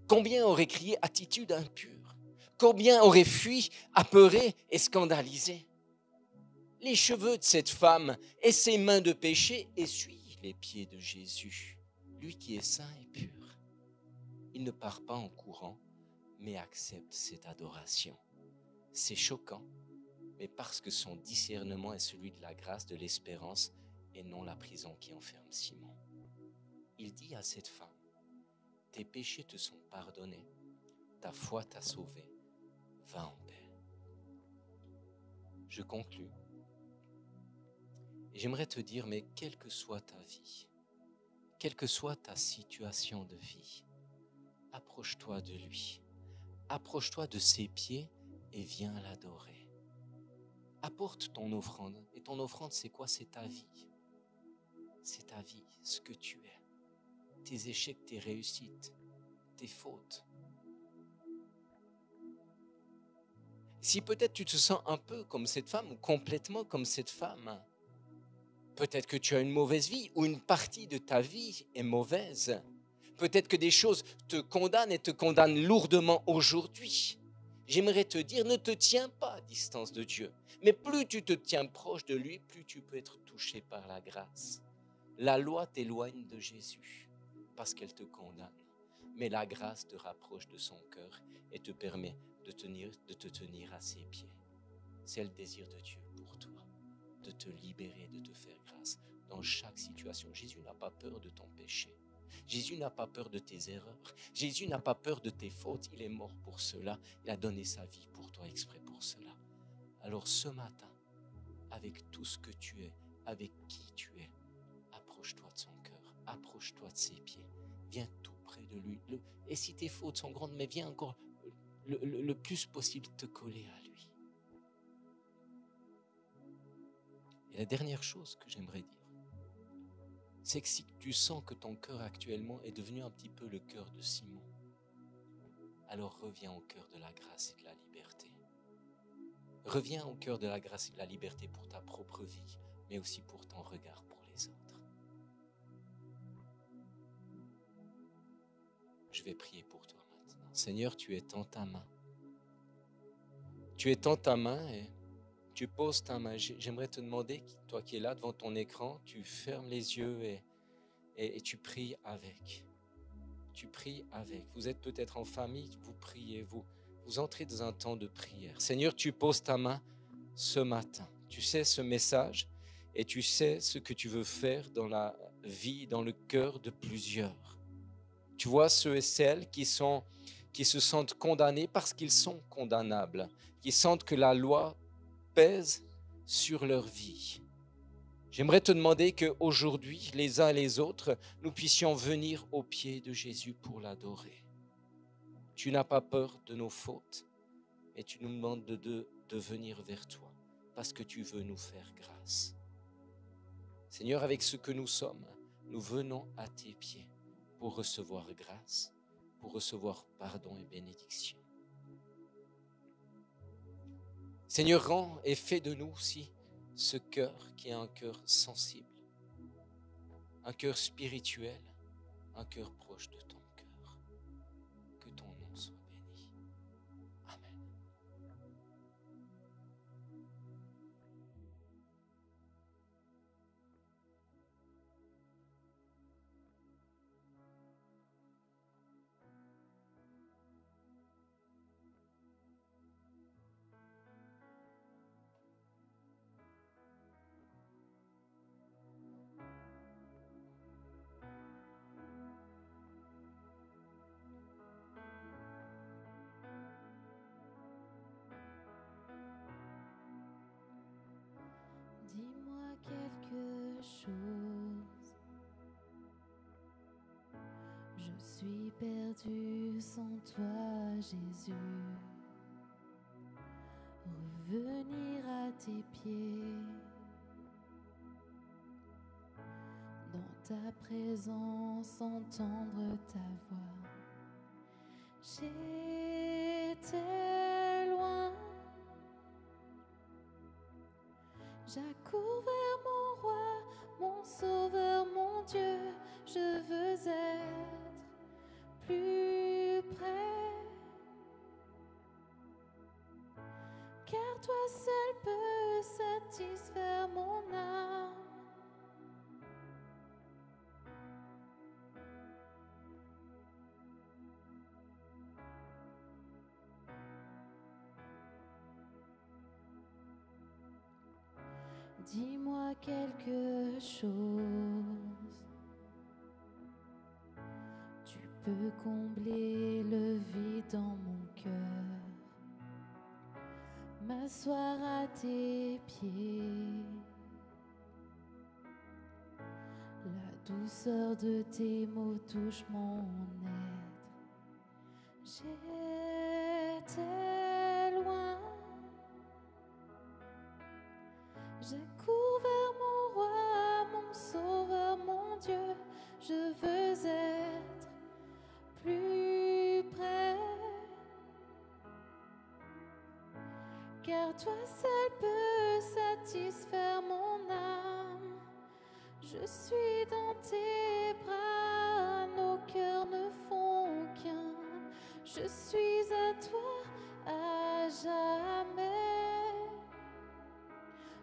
Combien auraient crié attitude impure? Combien auraient fui, apeurés et scandalisés? Les cheveux de cette femme et ses mains de péché essuient les pieds de Jésus, lui qui est saint et pur. Il ne part pas en courant, mais accepte cette adoration. C'est choquant, mais parce que son discernement est celui de la grâce, de l'espérance, et non la prison qui enferme Simon. Il dit à cette femme, tes péchés te sont pardonnés, ta foi t'a sauvé, va en paix. Je conclus. Et j'aimerais te dire, mais quelle que soit ta vie, quelle que soit ta situation de vie, approche-toi de lui, approche-toi de ses pieds et viens l'adorer. Apporte ton offrande. Et ton offrande, c'est quoi? C'est ta vie. C'est ta vie, ce que tu es. Tes échecs, tes réussites, tes fautes. Si peut-être tu te sens un peu comme cette femme ou complètement comme cette femme, peut-être que tu as une mauvaise vie ou une partie de ta vie est mauvaise. Peut-être que des choses te condamnent et te condamnent lourdement aujourd'hui. J'aimerais te dire, ne te tiens pas à distance de Dieu. Mais plus tu te tiens proche de lui, plus tu peux être touché par la grâce. La loi t'éloigne de Jésus parce qu'elle te condamne. Mais la grâce te rapproche de son cœur et te permet de te tenir à ses pieds. C'est le désir de Dieu pour toi, de te libérer, de te faire grâce dans chaque situation. Jésus n'a pas peur de ton péché. Jésus n'a pas peur de tes erreurs. Jésus n'a pas peur de tes fautes. Il est mort pour cela. Il a donné sa vie pour toi, exprès pour cela. Alors ce matin, avec tout ce que tu es, avec qui tu es, approche-toi de son cœur, approche-toi de ses pieds. Viens tout près de lui. Et si tes fautes sont grandes, mais viens encore le plus possible te coller à lui. Et la dernière chose que j'aimerais dire, c'est que si tu sens que ton cœur actuellement est devenu un petit peu le cœur de Simon, alors reviens au cœur de la grâce et de la liberté. Reviens au cœur de la grâce et de la liberté pour ta propre vie, mais aussi pour ton regard pour les autres. Je vais prier pour toi maintenant. Seigneur, tu es en ta main. Tu es en ta main et tu poses ta main. J'aimerais te demander, toi qui es là devant ton écran, tu fermes les yeux et tu pries avec. Tu pries avec. Vous êtes peut-être en famille, vous priez, vous entrez dans un temps de prière. Seigneur, tu poses ta main ce matin. Tu sais ce message et tu sais ce que tu veux faire dans la vie, dans le cœur de plusieurs. Tu vois ceux et celles qui se sentent condamnés parce qu'ils sont condamnables, qui sentent que la loi pèse sur leur vie. J'aimerais te demander qu'aujourd'hui, les uns et les autres, nous puissions venir aux pieds de Jésus pour l'adorer. Tu n'as pas peur de nos fautes et tu nous demandes de venir vers toi parce que tu veux nous faire grâce. Seigneur, avec ce que nous sommes, nous venons à tes pieds pour recevoir grâce, pour recevoir pardon et bénédiction. Seigneur, rends et fais de nous aussi ce cœur qui est un cœur sensible, un cœur spirituel, un cœur proche de ton cœur. Que ton nom soit béni. Amen. Dis-moi quelque chose. Je suis perdu sans toi, Jésus. Revenir à tes pieds. Dans ta présence, entendre ta voix. J'étais loin. J'accours vers mon roi, mon sauveur, mon Dieu. Je veux être plus près. Car toi seul peux satisfaire mon âme. Dis-moi quelque chose. Tu peux combler le vide dans mon cœur. M'asseoir à tes pieds. La douceur de tes mots touche mon être. J'étais loin. J'accours vers mon roi, mon sauveur, mon Dieu. Je veux être plus près. Car toi seul peux satisfaire mon âme. Je suis dans tes bras, nos cœurs ne font qu'un. Je suis à toi à jamais.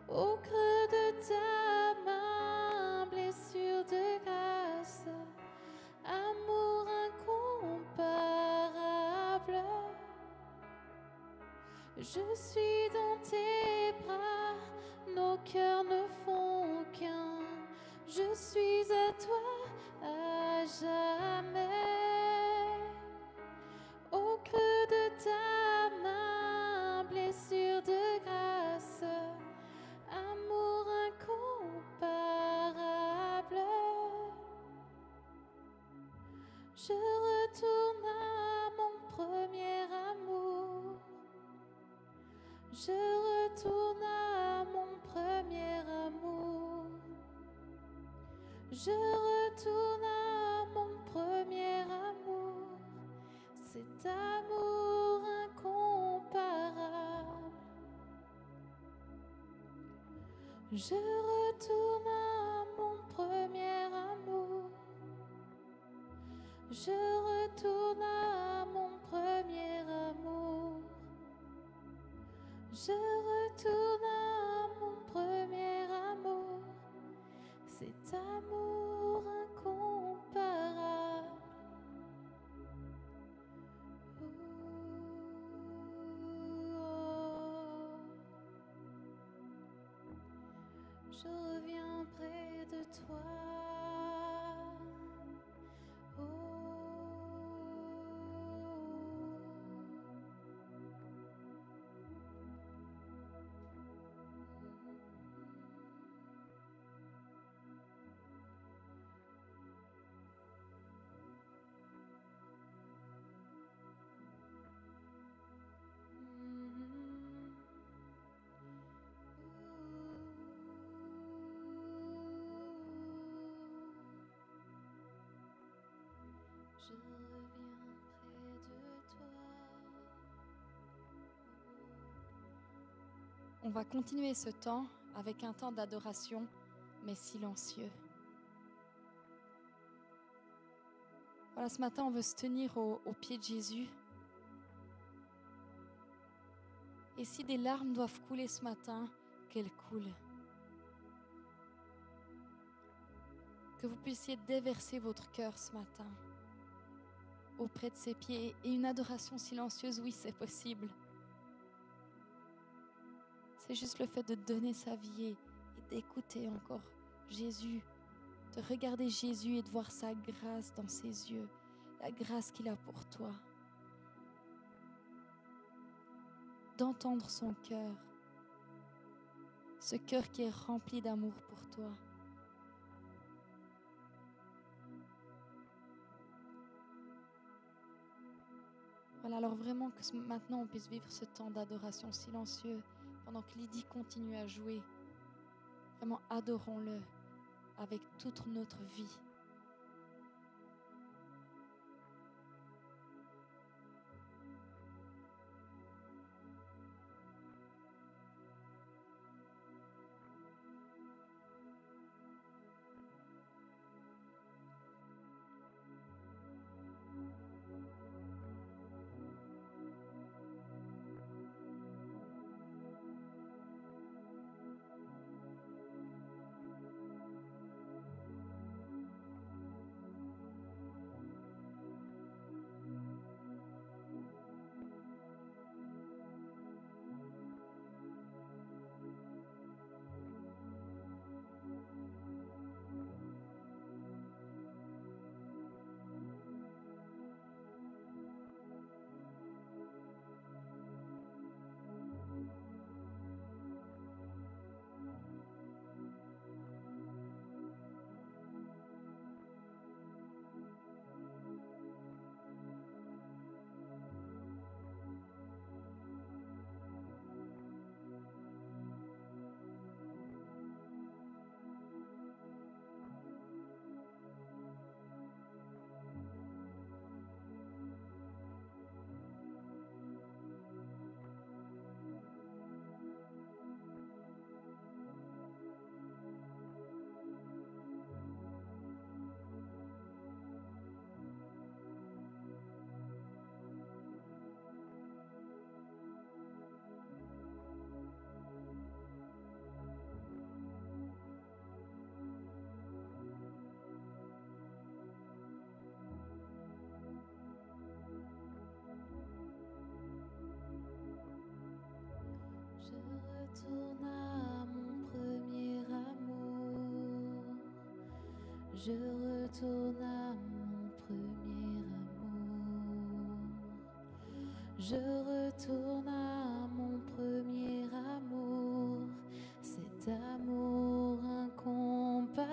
Au creux de ta main, blessure de grâce, amour incomparable. Je suis dans tes bras, nos cœurs ne font qu'un. Je suis à toi à jamais. Au creux de ta main, blessure de grâce, amour incomparable. Je retourne à mon premier amour. Je retourne à mon premier amour. Je retourne à mon premier amour. Cet amour incomparable. Je retourne à mon premier amour. Je retourne à mon premier amour. Je retourne à mon premier amour. Cet amour incomparable. Je reviens près de toi. on va continuer ce temps avec un temps d'adoration, mais silencieux. Voilà, ce matin, on veut se tenir au pied de Jésus. Et si des larmes doivent couler ce matin, qu'elles coulent. Que vous puissiez déverser votre cœur ce matin auprès de ses pieds. Et une adoration silencieuse, oui, c'est possible. C'est juste le fait de donner sa vie et d'écouter encore Jésus, de regarder Jésus et de voir sa grâce dans ses yeux, la grâce qu'il a pour toi. D'entendre son cœur, ce cœur qui est rempli d'amour pour toi. Voilà, alors vraiment que maintenant on puisse vivre ce temps d'adoration silencieux pendant que Lydie continue à jouer. Vraiment adorons-le avec toute notre vie. Je retourne à mon premier amour. Je retourne à mon premier amour. Je retourne à mon premier amour. Cet amour incomparable.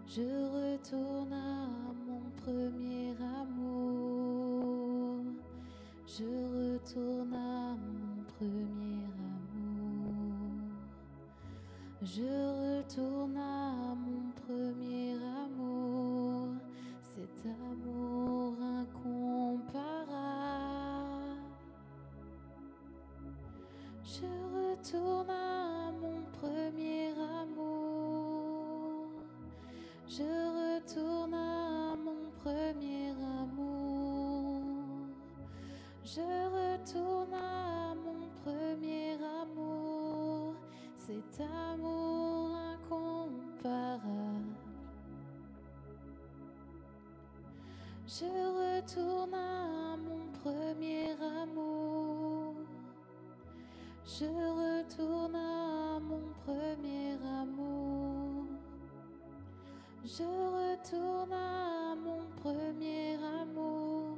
Je retourne à mon premier amour. Je retourne à mon premier amour. Je retourne à mon premier amour. Cet amour incomparable. Je retourne à mon premier amour. Je retourne à mon premier amour. Je retourne à mon premier amour, cet amour incomparable. Je retourne à mon premier amour. Je retourne à mon premier amour. Je retourne à mon premier amour.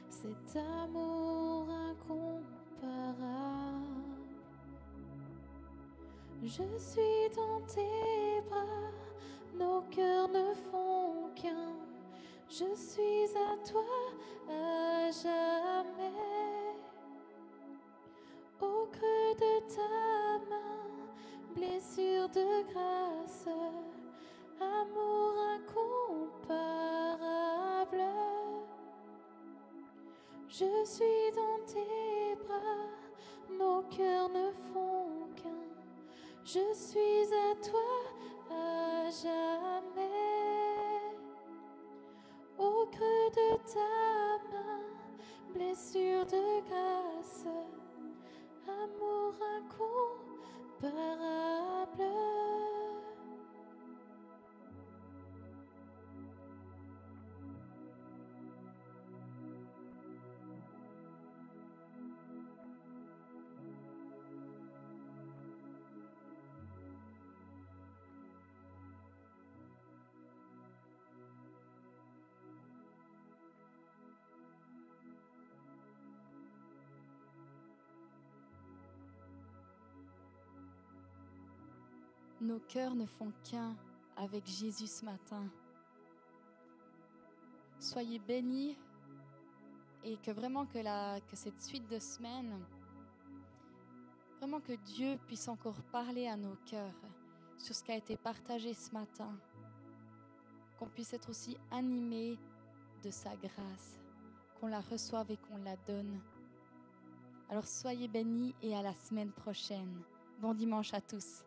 Cet amour incomparable. Je suis dans tes bras, nos cœurs ne font qu'un. Je suis à toi à jamais. Au creux de ta main, blessure de grâce, amour incomparable. Je suis dans tes bras, nos cœurs ne font qu'un. Je suis à toi à jamais. Au creux de ta main, blessure de grâce, amour incomparable. Nos cœurs ne font qu'un avec Jésus ce matin. Soyez bénis et que vraiment que cette suite de semaines, vraiment que Dieu puisse encore parler à nos cœurs sur ce qui a été partagé ce matin. Qu'on puisse être aussi animés de sa grâce, qu'on la reçoive et qu'on la donne. Alors soyez bénis et à la semaine prochaine. Bon dimanche à tous.